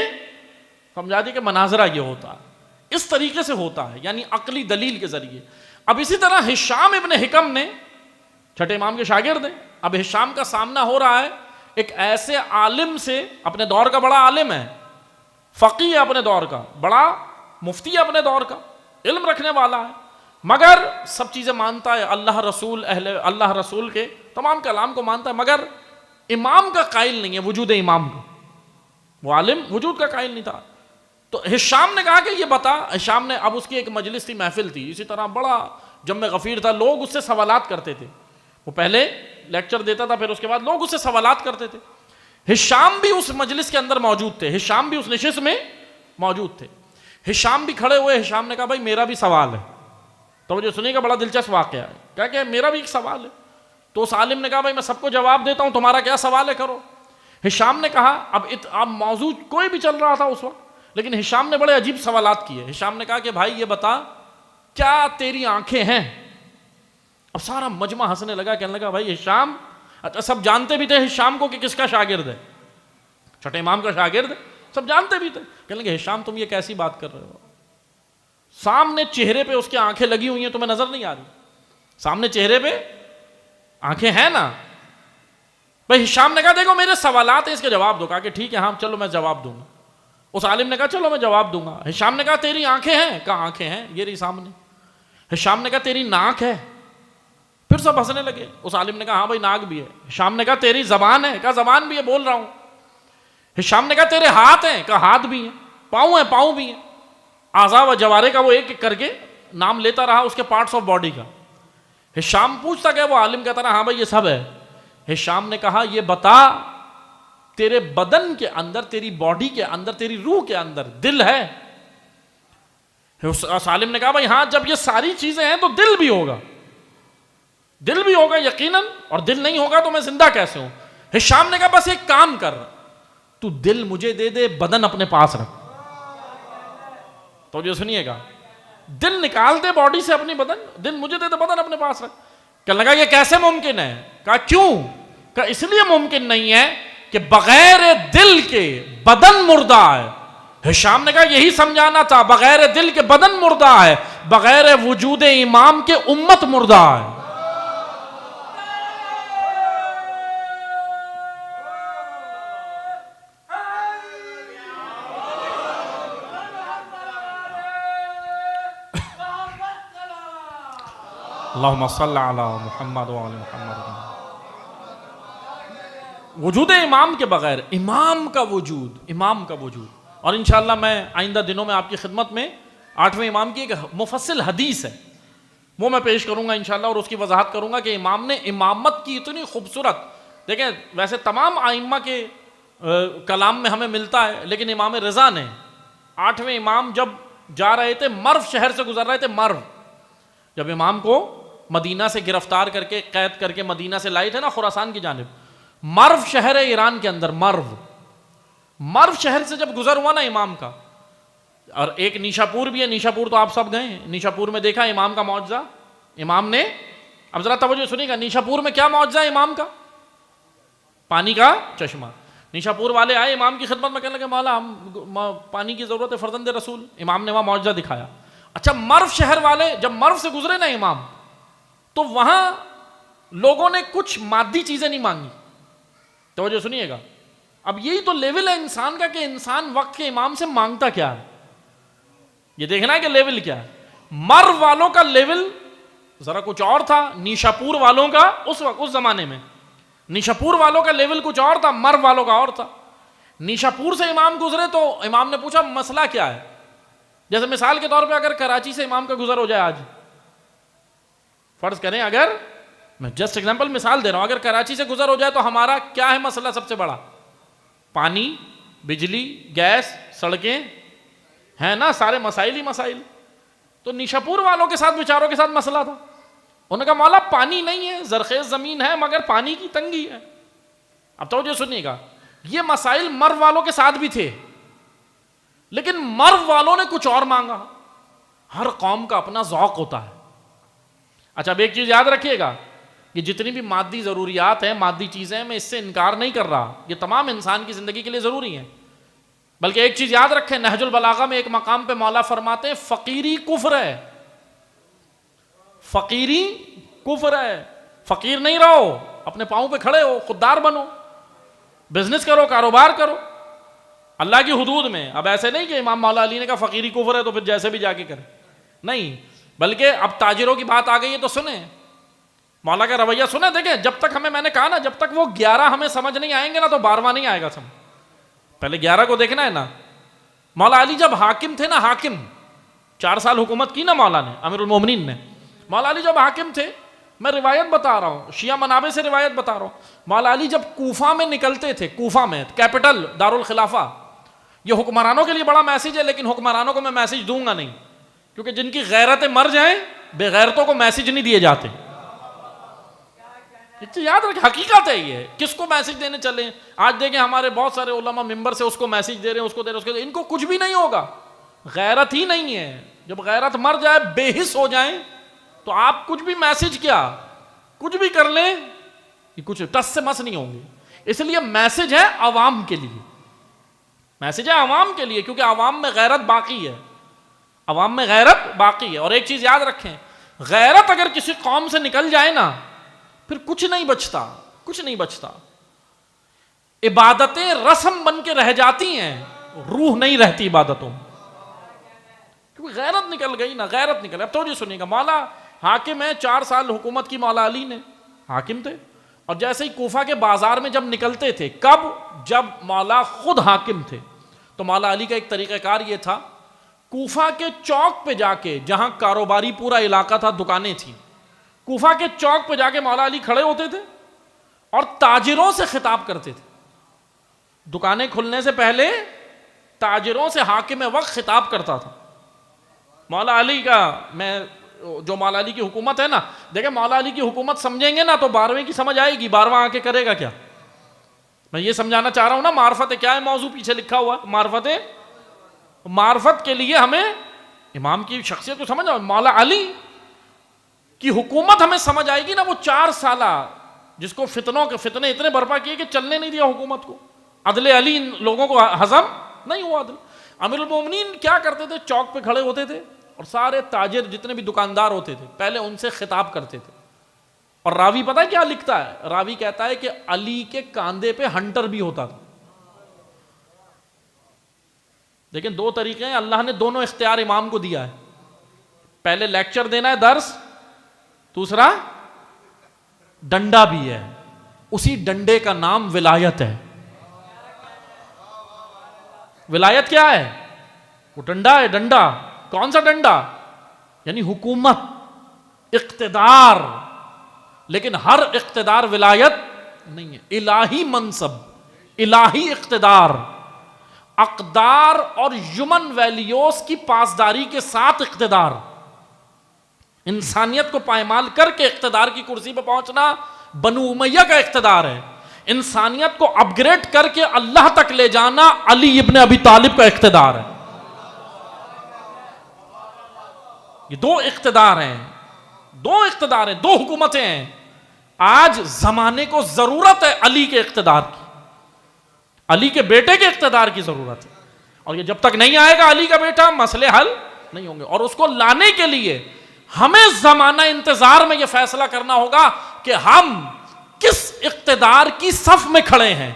سمجھا دی کہ مناظرہ یہ ہوتا ہے، اس طریقے سے ہوتا ہے، یعنی عقلی دلیل کے ذریعے. اب اسی طرح ہشام ابن حکم نے، چھٹے امام کے شاگرد ہیں، اب ہشام کا سامنا ہو رہا ہے ایک ایسے عالم سے، اپنے دور کا بڑا عالم ہے، فقیہ ہے اپنے دور کا، بڑا مفتی ہے اپنے دور کا، علم رکھنے والا ہے، مگر سب چیزیں مانتا ہے، اللہ رسول کے تمام کلام کو مانتا ہے، مگر امام کا قائل نہیں ہے، وجود امام کا. وہ عالم وجود کا قائل نہیں تھا. تو ہشام نے کہا کہ یہ بتا. ہشام نے، اب اس کی ایک مجلس تھی، محفل تھی، اسی طرح بڑا جمع غفیر تھا، لوگ اس سے سوالات کرتے تھے. وہ پہلے لیکچر دیتا تھا، پھر اس کے بعد لوگ اس سے سوالات کرتے تھے. ہشام بھی اس مجلس کے اندر موجود تھے، ہشام بھی اس نشست میں موجود تھے. ہشام بھی کھڑے ہوئے، ہشام نے کہا بھائی میرا بھی سوال ہے. تو جو سنیے گا بڑا دلچسپ واقعہ ہے. کہا کہ میرا بھی ایک سوال ہے. تو اس عالم نے کہا بھائی میں سب کو جواب دیتا ہوں، تمہارا کیا سوال ہے کرو. ہشام نے کہا، اب موضوع کوئی بھی چل رہا تھا اس وقت، لیکن ہشام نے بڑے عجیب سوالات کیے. ہشام نے کہا کہ بھائی یہ بتا، کیا تیری آنکھیں ہیں؟ اب سارا مجمع ہنسنے لگا، کہنے لگا بھائی ہشام، اچھا سب جانتے بھی تھے ہشام کو کہ کس کا شاگرد ہے، چھٹے امام کا شاگرد ہے، سب جانتے بھی تھے. کہنے لگے ہشام تم یہ کیسی بات کر رہے ہو؟ سامنے چہرے پہ اس کے آنکھیں لگی ہوئی ہیں، تمہیں نظر نہیں آ رہی؟ سامنے چہرے پہ آنکھیں ہیں نا. بھائی ہشام نے کہا دیکھو میرے سوالات ہیں، اس کے جواب دو. کہا کہ ٹھیک ہے ہاں چلو میں جواب دوں گا. اس عالم نے کہا چلو میں جواب دوں گا. ہشام نے کہا تیری آنکھیں ہیں؟ کہا آنکھیں ہیں، یہ رہی سامنے. ہشام نے کہا تیری ناک ہے؟ پھر سب ہنسنے لگے. اس عالم نے کہا ہاں بھائی ناک بھی ہے. ہشام نے کہا تیری زبان ہے؟ کہا زبان بھی ہے، بول رہا ہوں. ہشام نے کہا تیرے ہاتھ ہیں؟ کہا ہاتھ بھی ہیں. پاؤں ہیں؟ پاؤں بھی ہیں. اعضاء و جوارے کا وہ ایک ایک کر کے نام لیتا رہا اس کے پارٹس آف باڈی کا. ہشام پوچھتا گیا، وہ عالم کہتا رہا ہاں بھائی یہ سب ہے. ہشام نے کہا یہ بتا تیرے بدن کے اندر، تیری باڈی کے اندر، تیری روح کے اندر دل ہے؟ اس عالم نے کہا بھائی ہاں جب یہ ساری چیزیں ہیں تو دل بھی ہوگا، دل بھی ہوگا یقیناً، اور دل نہیں ہوگا تو میں زندہ کیسے ہوں؟ ہشام نے کہا بس ایک کام کر، تو دل مجھے دے دے، بدن اپنے پاس رکھ. تو جو سنیے گا، دل نکال دے باڈی سے اپنی، بدن دل مجھے دے دے، بدن اپنے پاس رکھ. کہنے لگا یہ کیسے ممکن ہے؟ کہا کیوں؟ کہا اس لیے ممکن نہیں ہے کہ بغیر دل کے بدن مردہ ہے. ہشام نے کہا یہی سمجھانا تھا، بغیر دل کے بدن مردہ ہے، بغیر وجود امام کے امت مردہ ہے. اللہم صلی علی محمد و علی محمد. وجود امام کے بغیر، امام کا وجود، امام کا وجود. اور انشاءاللہ میں آئندہ دنوں میں آپ کی خدمت میں 8ویں امام کی ایک مفصل حدیث ہے وہ میں پیش کروں گا انشاءاللہ، اور اس کی وضاحت کروں گا کہ امام نے امامت کی اتنی خوبصورت، دیکھیں ویسے تمام ائمہ کے کلام میں ہمیں ملتا ہے، لیکن امام رضا نے 8ویں امام جب جا رہے تھے، مرو شہر سے گزر رہے تھے. مرو جب امام کو مدینہ سے گرفتار کر کے قید کر کے مدینہ سے لائے تھے نا خراسان کی جانب، مرو شہر ہے ایران کے اندر. مرو شہر سے جب گزر ہوا نا امام کا، اور ایک نیشا پور بھی ہے، نیشا پور تو آپ سب گئے ہیں، نیشا پور میں دیکھا امام کا معجزہ. امام نے، اب ذرا توجہ سنیے گا، نیشا پور میں کیا معجزہ ہے امام کا؟ پانی کا چشمہ. نیشا پور والے آئے امام کی خدمت میں، کہنے لگے مولا ہم پانی کی ضرورت ہے فرزند رسول. امام نے وہاں معجزہ دکھایا. اچھا مرو شہر والے جب مرو سے گزرے نا امام، تو وہاں لوگوں نے کچھ مادی چیزیں نہیں مانگی. توجہ سنیے گا، اب یہی تو لیول ہے انسان کا کہ انسان وقت کے امام سے مانگتا کیا ہے، یہ دیکھنا ہے کہ لیول کیا ہے. مرو والوں کا لیول ذرا کچھ اور تھا، نیشا پور والوں کا اس وقت اس زمانے میں نیشا پور والوں کا لیول کچھ اور تھا، مرو والوں کا اور تھا. نیشا پور سے امام گزرے تو امام نے پوچھا مسئلہ کیا ہے. جیسے مثال کے طور پہ اگر کراچی سے امام کا گزر ہو جائے آج، فرض کریں، اگر میں جسٹ ایگزامپل مثال دے رہا ہوں، اگر کراچی سے گزر ہو جائے تو ہمارا کیا ہے مسئلہ سب سے بڑا؟ پانی، بجلی، گیس، سڑکیں ہیں نا، سارے مسائل ہی مسائل. تو نیشا پور والوں کے ساتھ بیچاروں کے ساتھ مسئلہ تھا. انہوں نے کہا مولا پانی نہیں ہے، زرخیز زمین ہے مگر پانی کی تنگی ہے. اب توجہ سنیے گا، یہ مسائل مرو والوں کے ساتھ بھی تھے، لیکن مرو والوں نے کچھ اور مانگا. ہر قوم کا اپنا ذوق ہوتا ہے. اچھا اب ایک چیز یاد رکھیے گا کہ جتنی بھی مادی ضروریات ہیں، مادی چیزیں، میں اس سے انکار نہیں کر رہا، یہ تمام انسان کی زندگی کے لیے ضروری ہیں. بلکہ ایک چیز یاد رکھیں، نہج البلاغہ میں ایک مقام پہ مولا فرماتے ہیں فقیری کفر ہے. فقیری کفر ہے. فقیر نہیں رہو، اپنے پاؤں پہ کھڑے ہو، خوددار بنو، بزنس کرو، کاروبار کرو اللہ کی حدود میں. اب ایسے نہیں کہ امام مولا علی نے کہا فقیری کفر ہے تو پھر جیسے بھی جا کے کرے، نہیں، بلکہ اب تاجروں کی بات آ گئی ہے تو سنیں مولا کا رویہ سنیں. دیکھیں جب تک میں نے کہا نا، جب تک وہ 11 ہمیں سمجھ نہیں آئیں گے نا تو 12واں نہیں آئے گا سمجھ. پہلے 11 کو دیکھنا ہے نا. مولا علی جب حاکم تھے نا، حاکم 4 سال حکومت کی نا مولا نے، امیر المومنین نے. مولا علی جب حاکم تھے، میں روایت بتا رہا ہوں، شیعہ منابع سے روایت بتا رہا ہوں، مولا علی جب کوفہ میں نکلتے تھے، کوفہ میں کیپٹل دارالخلافہ، یہ حکمرانوں کے لیے بڑا میسیج ہے، لیکن حکمرانوں کو میں میسیج دوں گا نہیں، کیونکہ جن کی غیرتیں مر جائیں، بے غیرتوں کو میسیج نہیں دیے جاتے. یاد رکھ، حقیقت ہے یہ. کس کو میسیج دینے چلے؟ آج دیکھیں ہمارے بہت سارے علماء ممبر سے اس کو میسیج دے رہے ہیں، اس کو دے رہے ہیں، اس کو ان کو کچھ بھی نہیں ہوگا. غیرت ہی نہیں ہے. جب غیرت مر جائے، بے حس ہو جائیں، تو آپ کچھ بھی میسیج کیا کچھ بھی کر لیں، یہ کچھ ٹس سے مس نہیں ہوں گے. اس لیے میسیج ہے عوام کے لیے، میسیج ہے عوام کے لیے، کیونکہ عوام میں غیرت باقی ہے. عوام میں غیرت باقی ہے. اور ایک چیز یاد رکھیں, غیرت اگر کسی قوم سے نکل جائے نا پھر کچھ نہیں بچتا, کچھ نہیں بچتا. عبادتیں رسم بن کے رہ جاتی ہیں, روح نہیں رہتی عبادتوں میں, کیونکہ غیرت نکل گئی نا, غیرت نکل. اب تو یہ سنیے گا, مولا حاکم ہے, 4 سال حکومت کی مولا علی نے, حاکم تھے. اور جیسے ہی کوفہ کے بازار میں جب نکلتے تھے, کب؟ جب مولا خود حاکم تھے. تو مولا علی کا ایک طریقہ کار یہ تھا, کوفہ کے چوک پہ جا کے, جہاں کاروباری پورا علاقہ تھا, دکانیں تھیں, کوفہ کے چوک پہ جا کے مولا علی کھڑے ہوتے تھے اور تاجروں سے خطاب کرتے تھے. دکانیں کھلنے سے پہلے تاجروں سے حاکم وقت خطاب کرتا تھا. مولا علی کا, میں جو مولا علی کی حکومت ہے نا, دیکھیں مولا علی کی حکومت سمجھیں گے نا تو 12ویں کی سمجھ آئے گی. 12واں آ کے کرے گا کیا؟ میں یہ سمجھانا چاہ رہا ہوں نا. معرفت کیا ہے؟ موضوع پیچھے لکھا ہوا, معرفت کے لیے ہمیں امام کی شخصیت کو سمجھ. مولا علی کی حکومت ہمیں سمجھ آئے گی نا. وہ 4 سالہ جس کو فتنے اتنے برپا کیے کہ چلنے نہیں دیا حکومت کو. عدل علی ان لوگوں کو ہضم نہیں ہوا. عدل امیر المومنین کیا کرتے تھے؟ چوک پہ کھڑے ہوتے تھے اور سارے تاجر جتنے بھی دکاندار ہوتے تھے پہلے ان سے خطاب کرتے تھے. اور راوی پتہ ہے کیا لکھتا ہے؟ راوی کہتا ہے کہ علی کے کاندھے پہ ہنٹر بھی ہوتا تھا. لیکن 2 طریقے ہیں, اللہ نے دونوں اختیار امام کو دیا ہے. پہلے لیکچر دینا ہے, درس, دوسرا ڈنڈا بھی ہے. اسی ڈنڈے کا نام ولایت ہے. ولایت کیا ہے؟ وہ ڈنڈا ہے. ڈنڈا کون سا ڈنڈا؟ یعنی حکومت, اقتدار. لیکن ہر اقتدار ولایت نہیں ہے. الہی منصب, الہی اقتدار, اقدار اور یومن ویلیوز کی پاسداری کے ساتھ اقتدار. انسانیت کو پائمال کر کے اقتدار کی کرسی پہ پہنچنا بنو امیہ کا اقتدار ہے. انسانیت کو اپ گریڈ کر کے اللہ تک لے جانا علی ابن ابی طالب کا اقتدار ہے. یہ 2 اقتدار ہیں, 2 اقتدار ہیں, 2 حکومتیں ہیں. آج زمانے کو ضرورت ہے علی کے اقتدار کی, علی کے بیٹے کے اقتدار کی ضرورت ہے. اور یہ جب تک نہیں آئے گا علی کا بیٹا, مسئلے حل نہیں ہوں گے. اور اس کو لانے کے لیے ہمیں زمانہ انتظار میں یہ فیصلہ کرنا ہوگا کہ ہم کس اقتدار کی صف میں کھڑے ہیں.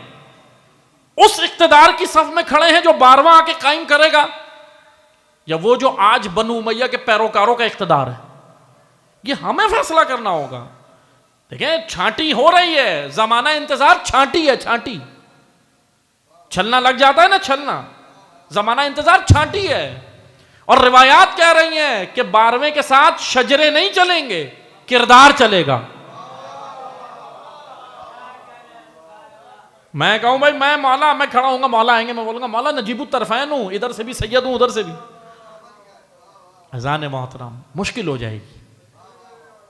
اس اقتدار کی صف میں کھڑے ہیں جو 12واں آ کے قائم کرے گا, یا وہ جو آج بنو امیہ کے پیروکاروں کا اقتدار ہے. یہ ہمیں فیصلہ کرنا ہوگا. دیکھیں چھانٹی ہو رہی ہے, زمانہ انتظار چھانٹی ہے. چھانٹی چھلنا لگ جاتا ہے نا, چھلنا. زمانہ انتظار چھانٹی ہے. اور روایات کہہ رہی ہیں کہ 12ویں کے ساتھ شجرے نہیں چلیں گے, کردار چلے گا. میں کہوں بھائی میں مولا, میں کھڑا ہوں گا, مولا آئیں گے, میں بولوں گا مولا نجیب الطرفین ہوں, ادھر سے بھی سید ہوں, ادھر سے بھی. اذان محترم مشکل ہو جائے گی.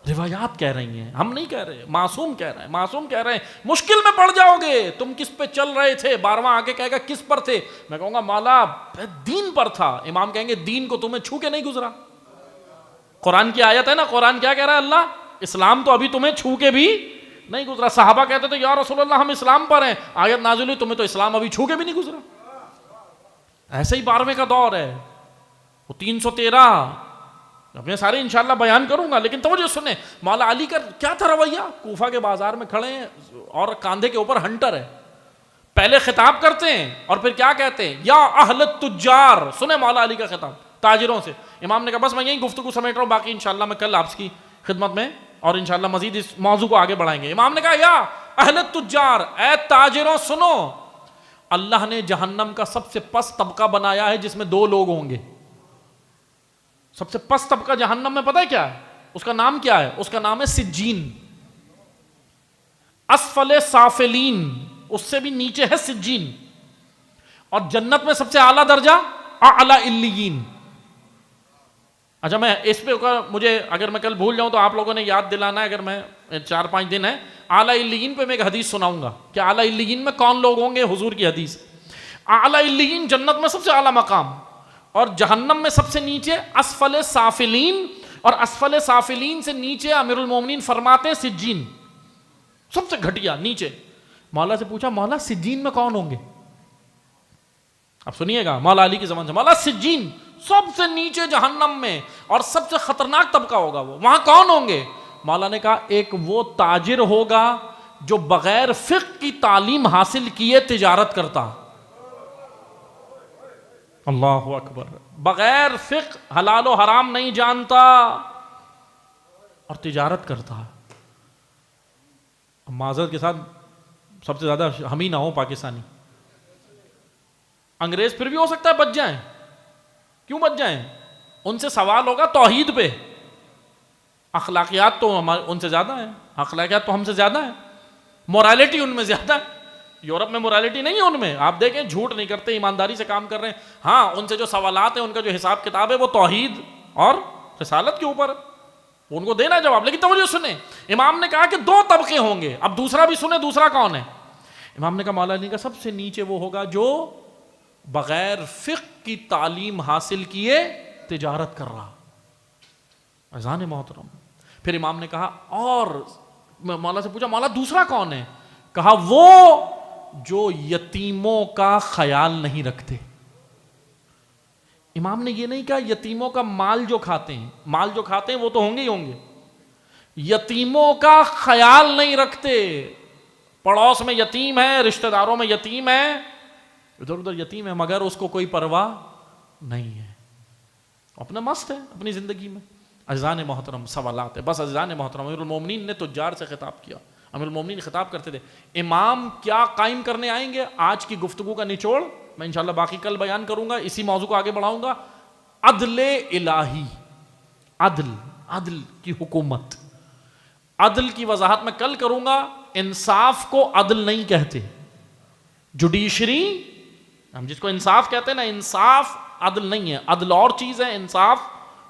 روایات کہہ رہی ہیں, ہم نہیں کہہ رہے. معصوم کہہ رہے ہیں, معصوم کہہ رہے ہیں مشکل میں پڑ جاؤ گے. تم کس پہ چل رہے تھے؟ 12واں آگے کہے گا کس پر تھے؟ میں کہوں گا مولا دین پر تھا. امام کہیں گے دین کو تمہیں چھو کے نہیں گزرا. قرآن کی آیت ہے نا, قرآن کیا کہہ رہا ہے اللہ؟ اسلام تو ابھی تمہیں چھو کے بھی نہیں گزرا. صحابہ کہتے تھے یا رسول اللہ ہم اسلام پر ہیں. آیت نازل ہوئی تمہیں تو اسلام ابھی چھو کے بھی نہیں گزرا. ایسے ہی 12ویں کا دور ہے. وہ 313 اپنے سارے انشاءاللہ بیان کروں گا, لیکن توجہ سنیں مولا علی کا کیا تھا رویہ. کوفہ کے بازار میں کھڑے ہیں اور کاندھے کے اوپر ہنٹر ہے. پہلے خطاب کرتے ہیں اور پھر کیا کہتے ہیں؟ یا اہل التجار. سنیں مولا علی کا خطاب تاجروں سے. امام نے کہا بس میں یہی گفتگو سمیٹ رہا ہوں, باقی انشاءاللہ میں کل آپ کی خدمت میں اور انشاءاللہ مزید اس موضوع کو آگے بڑھائیں گے. امام نے کہا یا اہل التجار, اے تاجروں سنو, اللہ نے جہنم کا سب سے پست طبقہ بنایا ہے جس میں 2 لوگ ہوں گے. سب سے پست طبقہ جہنم میں پتہ ہے کیا ہے؟ اس کا نام کیا ہے؟ اس کا نام ہے سجین. اسفل سافلین, اس سے بھی نیچے ہے سجین. اور جنت میں سب سے اعلیٰ درجہ اعلیٰ علیین. اچھا میں اس پہ مجھے اگر میں کل بھول جاؤں تو آپ لوگوں نے یاد دلانا ہے. اگر میں 4-5 دن ہے, اعلیٰ علیین پہ میں ایک حدیث سناؤں گا کہ اعلیٰ علیین میں کون لوگ ہوں گے. حضور کی حدیث. اعلیٰ علیین جنت میں سب سے اعلیٰ مقام, اور جہنم میں سب سے نیچے اسفل سافلین, اور اسفل سافلین سے نیچے امیر المومنین فرماتے ہیں سجین, سب سے گھٹیا نیچے. مولا سے پوچھا مولا سجین میں کون ہوں گے؟ اب سنیے گا مولا علی کی زبان سے, مولا سجین سب سے نیچے جہنم میں، اور سب سے خطرناک طبقہ ہوگا وہ. وہاں کون ہوں گے؟ مولا نے کہا ایک وہ تاجر ہوگا جو بغیر فقہ کی تعلیم حاصل کیے تجارت کرتا. اللہ اکبر. بغیر فقہ حلال و حرام نہیں جانتا اور تجارت کرتا. معذرت کے ساتھ سب سے زیادہ ہم ہی نہ ہو پاکستانی. انگریز پھر بھی ہو سکتا ہے بچ جائیں. کیوں بچ جائیں؟ ان سے سوال ہوگا توحید پہ. اخلاقیات تو ان سے زیادہ ہیں، اخلاقیات تو ہم سے زیادہ ہیں، مورالٹی ان میں زیادہ ہے. یورپ میں مورالٹی نہیں ہے ان میں. آپ دیکھیں جھوٹ نہیں کرتے، ایمانداری سے کام کر رہے ہیں. ہاں ان سے جو سوالات ہیں، ان کا جو حساب کتاب ہے وہ توحید اور رسالت کے اوپر، ان کو دینا جواب. لیکن توجہ سنیں، امام نے کہا کہ دو طبقے ہوں گے. اب دوسرا بھی سنیں، دوسرا کون ہے؟ امام نے کہا مولا علی کا سب سے نیچے وہ ہوگا جو بغیر فقہ کی تعلیم حاصل کیے تجارت کر رہا. اذان محترم. پھر امام نے کہا، اور مولا سے پوچھا مولا دوسرا کون ہے؟ کہا وہ جو یتیموں کا خیال نہیں رکھتے. امام نے یہ نہیں کہا یتیموں کا مال جو کھاتے ہیں، مال جو کھاتے ہیں وہ تو ہوں گے ہی ہوں گے، یتیموں کا خیال نہیں رکھتے. پڑوس میں یتیم ہے، رشتہ داروں میں یتیم ہے، ادھر ادھر یتیم ہے، مگر اس کو کوئی پرواہ نہیں ہے، اپنا مست ہے اپنی زندگی میں. عزیزان محترم سوالات ہے بس. عزیزان محترم امیر المومنین نے تجار سے خطاب کیا. امیر المومنین خطاب کرتے تھے. امام کیا قائم کرنے آئیں گے؟ آج کی گفتگو کا نچوڑ میں انشاءاللہ باقی کل بیان کروں گا، اسی موضوع کو آگے بڑھاؤں گا. عدل الہی، عدل کی حکومت. عدل کی وضاحت میں کل کروں گا. انصاف کو عدل نہیں کہتے. جوڈیشری ہم جس کو انصاف کہتے ہیں نا، انصاف عدل نہیں ہے. عدل اور چیز ہے، انصاف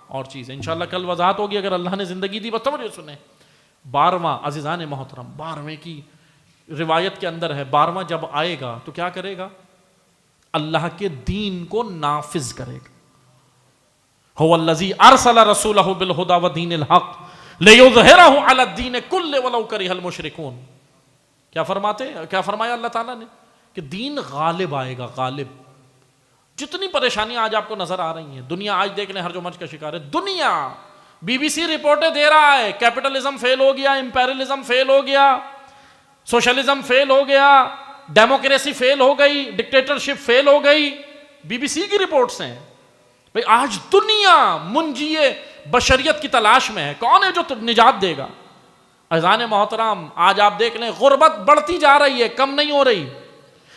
اور چیز ہے. انشاءاللہ کل وضاحت ہوگی اگر اللہ نے زندگی دی. بس توجہ سنیں. 12واں عزیزان محترم، 12ویں کی روایت کے اندر ہے، 12واں جب آئے گا تو کیا کرے گا؟ اللہ کے دین کو نافذ کرے گا. هو الذی ارسل رسولہ بالہدی ودین الحق لیظہرہ علی الدین کلہ ولو کرہ المشرکون. کیا فرمایا اللہ تعالیٰ نے کہ دین غالب آئے گا. غالب. جتنی پریشانیاں آج آپ کو نظر آ رہی ہیں، دنیا آج دیکھ لیں ہر جو مرض کا شکار ہے. دنیا بی بی سی رپورٹیں دے رہا ہے، کیپٹلزم فیل ہو گیا، امپیرلزم فیل ہو گیا، سوشلزم فیل ہو گیا، ڈیموکریسی فیل ہو گئی، ڈکٹیٹرشپ فیل ہو گئی. بی بی سی کی رپورٹس ہیں. بھئی آج دنیا منجی بشریت کی تلاش میں ہے. کون ہے جو نجات دے گا؟ اذان محترم آج آپ دیکھ لیں غربت بڑھتی جا رہی ہے، کم نہیں ہو رہی.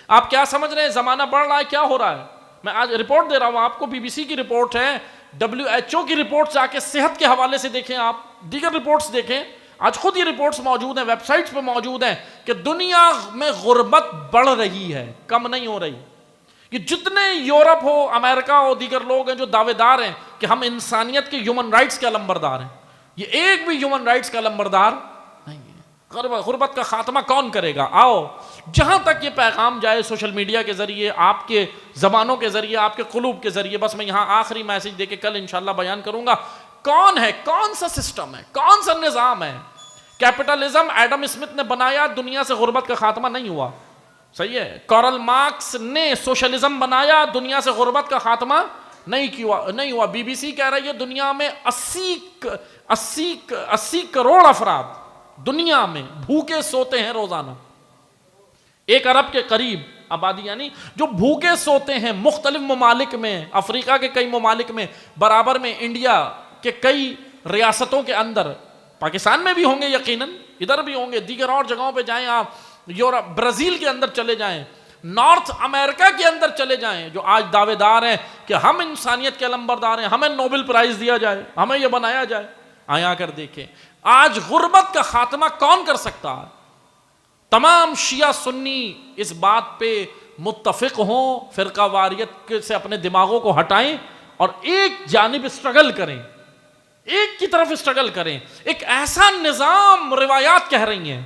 آپ کیا سمجھ رہے ہیں زمانہ بڑھ رہا ہے؟ کیا ہو رہا ہے؟ میں آج رپورٹ دے رہا ہوں آپ کو، بی بی سی کی رپورٹ ہے، WHO کی رپورٹ جا کے صحت کے حوالے سے دیکھیں، آپ دیگر رپورٹس دیکھیں. آج خود یہ رپورٹس موجود ہیں، ویب سائٹس پہ موجود ہیں کہ دنیا میں غربت بڑھ رہی ہے، کم نہیں ہو رہی. کہ جتنے یورپ ہو، امریکہ ہو، دیگر لوگ ہیں جو دعوے دار ہیں کہ ہم انسانیت کے ہیومن رائٹس کے علمبردار ہیں، یہ ایک بھی ہیومن رائٹس کا علمبردار نہیں ہے. غربت کا خاتمہ کون کرے گا؟ آؤ جہاں تک یہ پیغام جائے سوشل میڈیا کے ذریعے، آپ کے زبانوں کے ذریعے، آپ کے قلوب کے ذریعے. بس میں یہاں آخری میسج دے کے کل انشاءاللہ بیان کروں گا. کون ہے، کون سا سسٹم ہے، کون سا نظام ہے؟ کیپٹلزم ایڈم اسمتھ نے بنایا، دنیا سے غربت کا خاتمہ نہیں ہوا. صحیح ہے. کارل مارکس نے سوشلزم بنایا، دنیا سے غربت کا خاتمہ نہیں ہوا. بی بی سی کہہ رہی ہے دنیا میں 80 کروڑ افراد دنیا میں بھوکے سوتے ہیں روزانہ. 1 ارب کے قریب آبادی یعنی جو بھوکے سوتے ہیں مختلف ممالک میں، افریقہ کے کئی ممالک میں، برابر میں انڈیا کے کئی ریاستوں کے اندر، پاکستان میں بھی ہوں گے یقیناً، ادھر بھی ہوں گے، دیگر اور جگہوں پہ جائیں آپ، یورپ، برازیل کے اندر چلے جائیں، نارتھ امریکہ کے اندر چلے جائیں، جو آج دعوے دار ہیں کہ ہم انسانیت کے علمبردار ہیں، ہمیں نوبل پرائز دیا جائے، ہمیں یہ بنایا جائے. آیا کر دیکھیں آج غربت کا خاتمہ کون کر سکتا ہے؟ تمام شیعہ سنی اس بات پہ متفق ہوں، فرقہ واریت سے اپنے دماغوں کو ہٹائیں اور ایک جانب اسٹرگل کریں، ایک کی طرف اسٹرگل کریں. ایک ایسا نظام روایات کہہ رہی ہیں،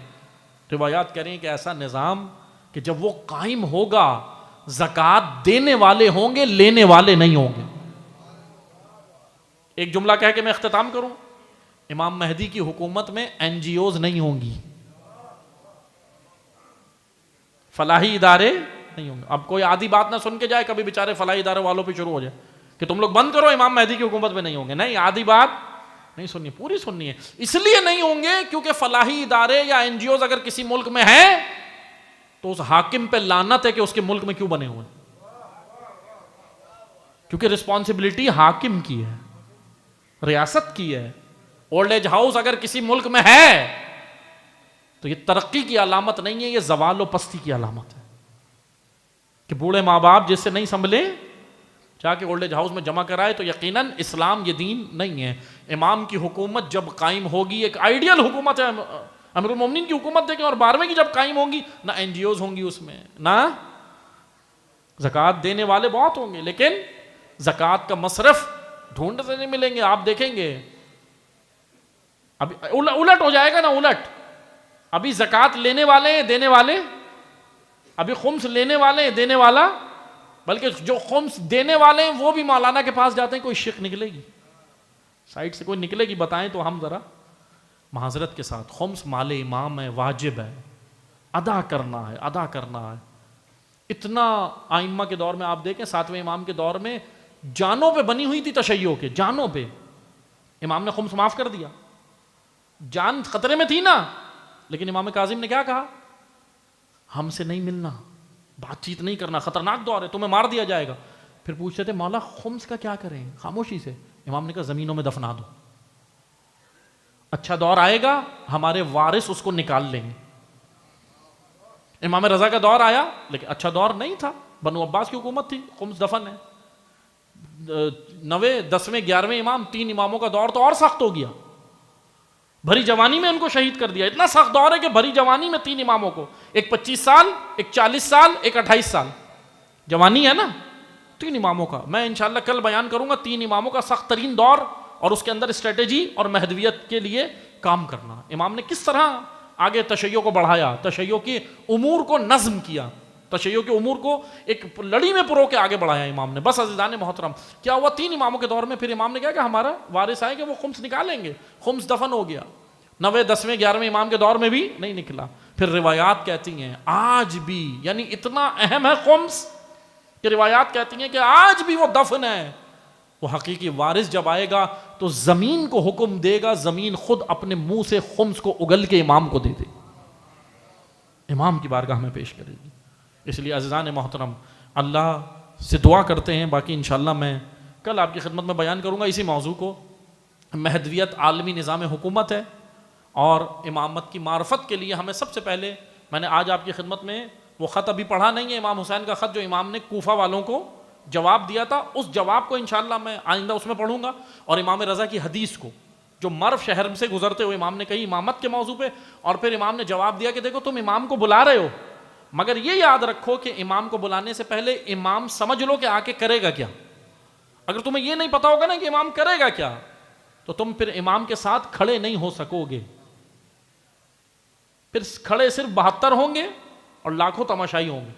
روایات کہہ رہی ہیں کہ ایسا نظام کہ جب وہ قائم ہوگا زکوٰۃ دینے والے ہوں گے، لینے والے نہیں ہوں گے. ایک جملہ کہہ کے میں اختتام کروں. امام مہدی کی حکومت میں NGOs نہیں ہوں گی، فلاحی ادارے نہیں ہوں گے. اب کوئی آدھی بات نہ سن کے جائے کبھی بیچارے فلاحی ادارے والوں پہ شروع ہو جائے. کہ تم لوگ بند کرو امام مہدی کی حکومت میں نہیں ہوں گے. نہیں، آدھی بات نہیں سننی، پوری سننی ہے. اس لیے نہیں ہوں گے کیونکہ فلاحی ادارے یا این جی اوز اگر کسی ملک میں ہیں تو اس حاکم پہ لعنت ہے کہ اس کے ملک میں کیوں بنے ہوئے، کیونکہ رسپانسبلٹی حاکم کی ہے، ریاست کی ہے. اولڈ ایج ہاؤس اگر کسی ملک میں ہے تو یہ ترقی کی علامت نہیں ہے، یہ زوال و پستی کی علامت ہے. کہ بوڑھے ماں باپ جس سے نہیں سنبھلے جا کے اولڈ ایج ہاؤس میں جمع کرائے تو یقیناً اسلام یہ دین نہیں ہے. امام کی حکومت جب قائم ہوگی، ایک آئیڈیل حکومت ہے، امیر المومنین کی حکومت دیکھیں، اور 12ویں کی جب قائم ہوگی، نہ این جی اوز ہوں گی اس میں، نہ زکوٰۃ دینے والے بہت ہوں گے لیکن زکوٰۃ کا مصرف ڈھونڈ سے نہیں ملیں گے. آپ دیکھیں گے ابھی الٹ ہو جائے گا نا، الٹ. ابھی زکوٰۃ لینے والے ہیں، دینے والے، ابھی خمس لینے والے ہیں، دینے والا، بلکہ جو خمس دینے والے ہیں وہ بھی مولانا کے پاس جاتے ہیں. کوئی شک نکلے گی سائٹ سے، کوئی نکلے گی بتائیں تو ہم ذرا معذرت کے ساتھ. خمس مال امام ہے، واجب ہے، ادا کرنا ہے، ادا کرنا ہے. اتنا آئمہ کے دور میں آپ دیکھیں، 7ویں امام کے دور میں جانوں پہ بنی ہوئی تھی تشیع کے، جانوں پہ. امام نے خمس معاف کر دیا، جان خطرے میں تھی نا، لیکن امام کاظم نے کیا کہا؟ ہم سے نہیں ملنا، بات چیت نہیں کرنا، خطرناک دور ہے، تمہیں مار دیا جائے گا. پھر پوچھتے تھے مولا خمس کا کیا کریں؟ خاموشی سے. امام نے کہا زمینوں میں دفنا دو، اچھا دور آئے گا ہمارے وارث اس کو نکال لیں گے. امام رضا کا دور آیا لیکن اچھا دور نہیں تھا، بنو عباس کی حکومت تھی، خمس دفن ہے. 9ویں 10ویں 11ویں امام، 3 اماموں کا دور تو اور سخت ہو گیا. بھری جوانی میں ان کو شہید کر دیا. اتنا سخت دور ہے کہ بھری جوانی میں 3 اماموں کو، ایک 25 سال، ایک 40 سال، ایک 28 سال جوانی ہے نا، 3 اماموں کا. میں انشاءاللہ کل بیان کروں گا 3 اماموں کا سخت ترین دور اور اس کے اندر اسٹریٹجی اور مہدویت کے لیے کام کرنا. امام نے کس طرح آگے تشیع کو بڑھایا، تشیع کے امور کو نظم کیا، تشیع کے امور کو ایک لڑی میں پرو کے آگے بڑھایا امام نے. بس عزیزان محترم، کیا ہوا 3 اماموں کے دور میں؟ پھر امام نے کہا کہ ہمارا وارث آئے کہ وہ خمس نکالیں گے. خمس دفن ہو گیا. 9ویں 10ویں 11ویں امام کے دور میں بھی نہیں نکلا. پھر روایات کہتی ہیں آج بھی، یعنی اتنا اہم ہے خمس کہ روایات کہتی ہیں کہ آج بھی وہ دفن ہے. وہ حقیقی وارث جب آئے گا تو زمین کو حکم دے گا، زمین خود اپنے منہ سے خمس کو اگل کے امام کو دے دے، امام کی بارگاہ میں پیش کرے گی. اس لیے عزیزان محترم اللہ سے دعا کرتے ہیں. باقی انشاءاللہ میں کل آپ کی خدمت میں بیان کروں گا اسی موضوع کو. مہدویت عالمی نظام حکومت ہے اور امامت کی معرفت کے لیے ہمیں سب سے پہلے، میں نے آج آپ کی خدمت میں وہ خط ابھی پڑھا نہیں ہے، امام حسین کا خط جو امام نے کوفہ والوں کو جواب دیا تھا، اس جواب کو انشاءاللہ میں آئندہ اس میں پڑھوں گا. اور امام رضا کی حدیث کو جو مرو شہر سے گزرتے ہوئے امام نے کہی امامت کے موضوع پہ، اور پھر امام نے جواب دیا کہ دیکھو تم امام کو بلا رہے ہو، مگر یہ یاد رکھو کہ امام کو بلانے سے پہلے امام سمجھ لو کہ آ کے کرے گا کیا. اگر تمہیں یہ نہیں پتا ہوگا نا کہ امام کرے گا کیا تو تم پھر امام کے ساتھ کھڑے نہیں ہو سکو گے. پھر کھڑے صرف 72 ہوں گے اور لاکھوں تماشائی ہوں گے.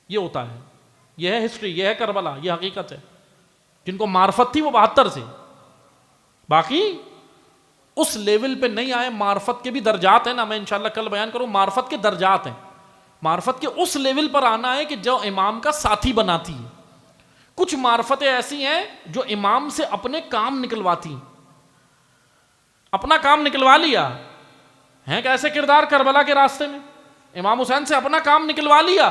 یہ ہوتا ہے، یہ ہے ہسٹری، یہ ہے کربلا، یہ حقیقت ہے. جن کو معرفت تھی وہ 72 سے، باقی اس لیول پہ نہیں آئے. معرفت کے بھی درجات ہیں نا، میں انشاءاللہ کل بیان کروں. معرفت کے درجات ہیں، معرفت کے اس لیول پر آنا ہے کہ جو امام کا ساتھی بناتی ہے. کچھ معرفتیں ایسی ہیں جو امام سے اپنے کام نکلواتی ہیں. اپنا کام نکلوا لیا ہیں، کیسے کردار کربلا کے راستے میں امام حسین سے اپنا کام نکلوا لیا.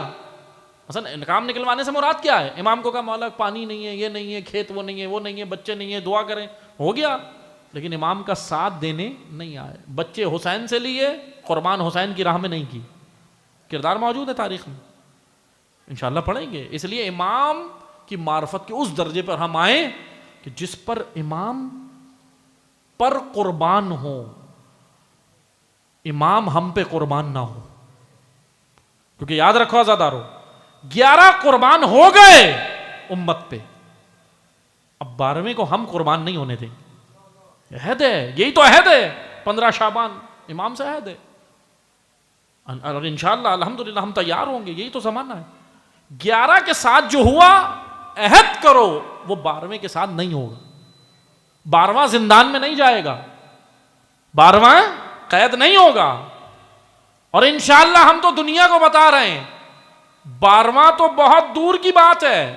مثلا کام نکلوانے سے مراد کیا ہے؟ امام کو کہا مولا پانی نہیں ہے، یہ نہیں ہے، کھیت وہ نہیں ہے، وہ نہیں ہے، بچے نہیں ہیں، دعا کریں، ہو گیا. لیکن امام کا ساتھ دینے نہیں آئے. بچے حسین سے لیے، قربان حسین کی راہ میں نہیں کی. کردار موجود ہے تاریخ میں، انشاءاللہ پڑھیں گے. اس لیے امام کی معرفت کے اس درجے پر ہم آئیں کہ جس پر امام پر قربان ہو، امام ہم پہ قربان نہ ہو. کیونکہ یاد رکھو عزادارو، 11 قربان ہو گئے امت پہ، اب 12ویں کو ہم قربان نہیں ہونے دیں. عہد ہے، یہی تو عہد ہے. 15 شعبان امام سے عہد ہے، اور انشاءاللہ الحمدللہ ہم تیار ہوں گے. یہی تو زمانہ ہے. 11 کے ساتھ جو ہوا عہد کرو، وہ 12ویں کے ساتھ نہیں ہوگا. 12واں زندان میں نہیں جائے گا، 12واں قید نہیں ہوگا. اور انشاءاللہ ہم تو دنیا کو بتا رہے ہیں 12واں تو بہت دور کی بات ہے.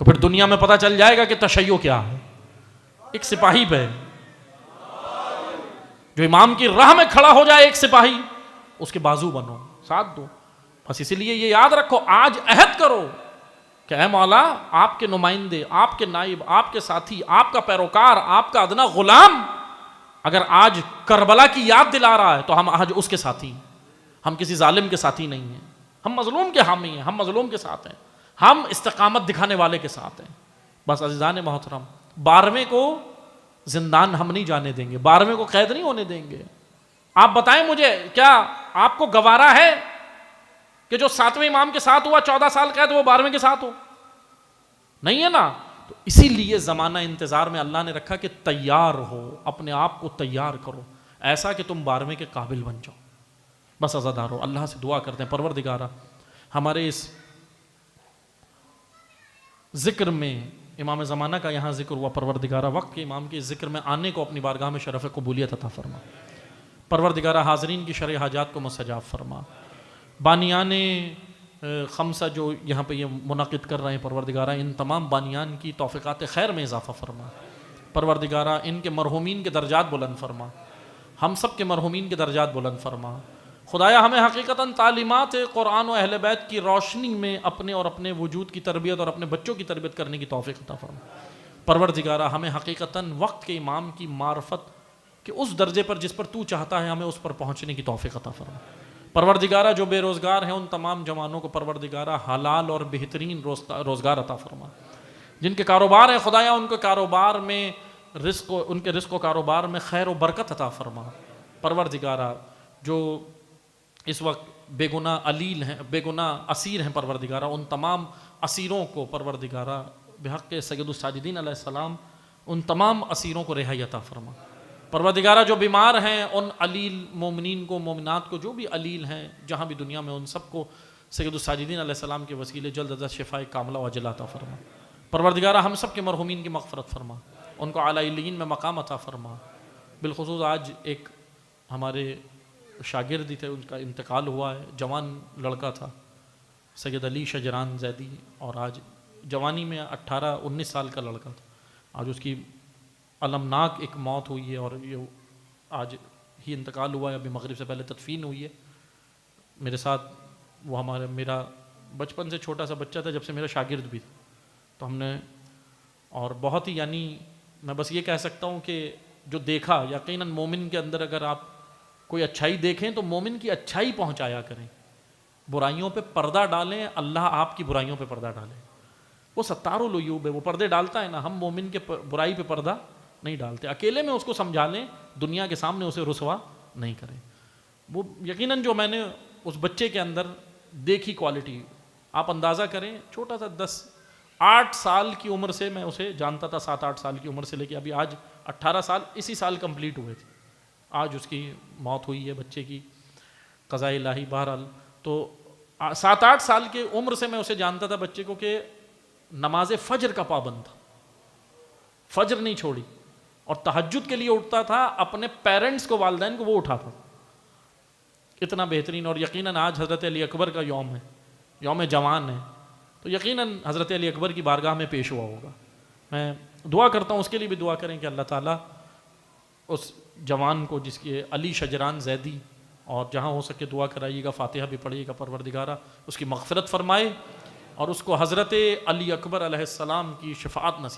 تو پھر دنیا میں پتہ چل جائے گا کہ تشیع کیا ہے. ایک سپاہی پہ جو امام کی راہ میں کھڑا ہو جائے ایک سپاہی, اس کے بازو بنو, ساتھ دو. بس اسی لیے یہ یاد رکھو, آج عہد کرو کہ اے مولا آپ کے نمائندے, آپ کے نائب, آپ کے ساتھی, آپ کا پیروکار, آپ کا ادنا غلام اگر آج کربلا کی یاد دلا رہا ہے تو ہم آج اس کے ساتھی ہیں, ہم کسی ظالم کے ساتھی نہیں ہیں, ہم مظلوم کے حامی ہیں, ہم مظلوم کے ساتھ ہیں, ہم استقامت دکھانے والے کے ساتھ ہیں. بس عزیزان محترم, 12ویں کو زندان ہم نہیں جانے دیں گے, 12ویں کو قید نہیں ہونے دیں گے. آپ بتائیں مجھے, کیا آپ کو گوارا ہے کہ جو 7ویں امام کے ساتھ ہوا 14 سال قید وہ 12ویں کے ساتھ ہو؟ نہیں ہے نا. تو اسی لیے زمانہ انتظار میں اللہ نے رکھا کہ تیار ہو, اپنے آپ کو تیار کرو ایسا کہ تم 12ویں کے قابل بن جاؤ. بس عزادارو, اللہ سے دعا کرتے ہیں پروردگارا ہمارے اس ذکر میں, امام زمانہ کا یہاں ذکر ہوا, پروردگارہ وقت کے امام کے ذکر میں آنے کو اپنی بارگاہ میں شرف قبولیت عطا فرما. پروردگارہ حاضرین کی شرع حاجات کو مستجاب فرما. بانیان خمسہ جو یہاں پہ یہ منعقد کر رہے ہیں پروردگارہ, ان تمام بانیان کی توفیقات خیر میں اضافہ فرما. پروردگارہ ان کے مرحومین کے درجات بلند فرما, ہم سب کے مرحومین کے درجات بلند فرما. خدایا ہمیں حقیقتاً تعلیمات قرآن و اہل بیت کی روشنی میں اپنے اور اپنے وجود کی تربیت اور اپنے بچوں کی تربیت کرنے کی توفیق عطا فرما. پروردگارہ ہمیں حقیقتاً وقت کے امام کی معرفت کہ اس درجے پر جس پر تو چاہتا ہے ہمیں اس پر پہنچنے کی توفیق عطا فرما. پروردگارہ جو بے روزگار ہیں ان تمام جوانوں کو پروردگارہ حلال اور بہترین روزگار عطا فرما. جن کے کاروبار ہیں خدایا ان کے کاروبار میں رزق, ان کے رزق و کاروبار میں خیر و برکت عطا فرما. پروردگارہ جو اس وقت بے گناہ علیل ہیں, بے گناہ اسیر ہیں پروردگارہ, ان تمام اسیروں کو پروردگارہ بحق سید الساجدین علیہ السلام ان تمام اسیروں کو رہائی عطا فرما. پروردگارہ جو بیمار ہیں ان علیل مومنین کو, مومنات کو جو بھی علیل ہیں جہاں بھی دنیا میں, ان سب کو سید الساجدین علیہ السلام کے وسیلے جلد از شفاء کاملہ و عاجلہ عطا فرما. پروردگارہ ہم سب کے مرحومین کی مغفرت فرما, ان کو اعلیٰ علیین میں مقام عطا فرما. بالخصوص آج ایک ہمارے شاگردی تھے, ان کا انتقال ہوا ہے, جوان لڑکا تھا سید علی شجران زیدی, اور آج جوانی میں 18-19 سال کا لڑکا تھا. آج اس کی المناک ایک موت ہوئی ہے اور یہ آج ہی انتقال ہوا ہے, ابھی مغرب سے پہلے تدفین ہوئی ہے. میرے ساتھ وہ میرا بچپن سے چھوٹا سا بچہ تھا, جب سے میرا شاگرد بھی تھا. تو ہم نے اور بہت ہی, یعنی میں بس یہ کہہ سکتا ہوں کہ جو دیکھا, یقیناً مومن کے اندر اگر آپ کوئی اچھائی دیکھیں تو مومن کی اچھائی پہنچایا کریں, برائیوں پہ پردہ ڈالیں, اللہ آپ کی برائیوں پہ پردہ ڈالیں. وہ ستار العیوب ہے, وہ پردے ڈالتا ہے نا, ہم مومن کے برائی پہ پردہ نہیں ڈالتے. اکیلے میں اس کو سمجھا لیں, دنیا کے سامنے اسے رسوا نہیں کریں. وہ یقیناً جو میں نے اس بچے کے اندر دیکھی کوالٹی, آپ اندازہ کریں, چھوٹا سا 10-8 سال کی عمر سے میں اسے جانتا تھا, 7-8 سال کی عمر سے لے کے ابھی آج 18 سال اسی سال کمپلیٹ ہوئے تھے. آج اس کی موت ہوئی ہے بچے کی, قضاء الہی. بہرحال تو 7-8 سال کی عمر سے میں اسے جانتا تھا بچے کو کہ نماز فجر کا پابند تھا, فجر نہیں چھوڑی, اور تہجد کے لیے اٹھتا تھا, اپنے پیرنٹس کو, والدین کو وہ اٹھاتا تھا. اتنا بہترین. اور یقیناً آج حضرت علی اکبر کا یوم ہے, یوم جوان ہے, تو یقیناً حضرت علی اکبر کی بارگاہ میں پیش ہوا ہوگا. میں دعا کرتا ہوں اس کے لیے بھی دعا کریں کہ اللہ تعالیٰ اس جوان کو, جس کے علی شجران زیدی, اور جہاں ہو سکے دعا کرائیے گا, فاتحہ بھی پڑھیے گا, پروردگارہ اس کی مغفرت فرمائے اور اس کو حضرت علی اکبر علیہ السلام کی شفاعت نصیب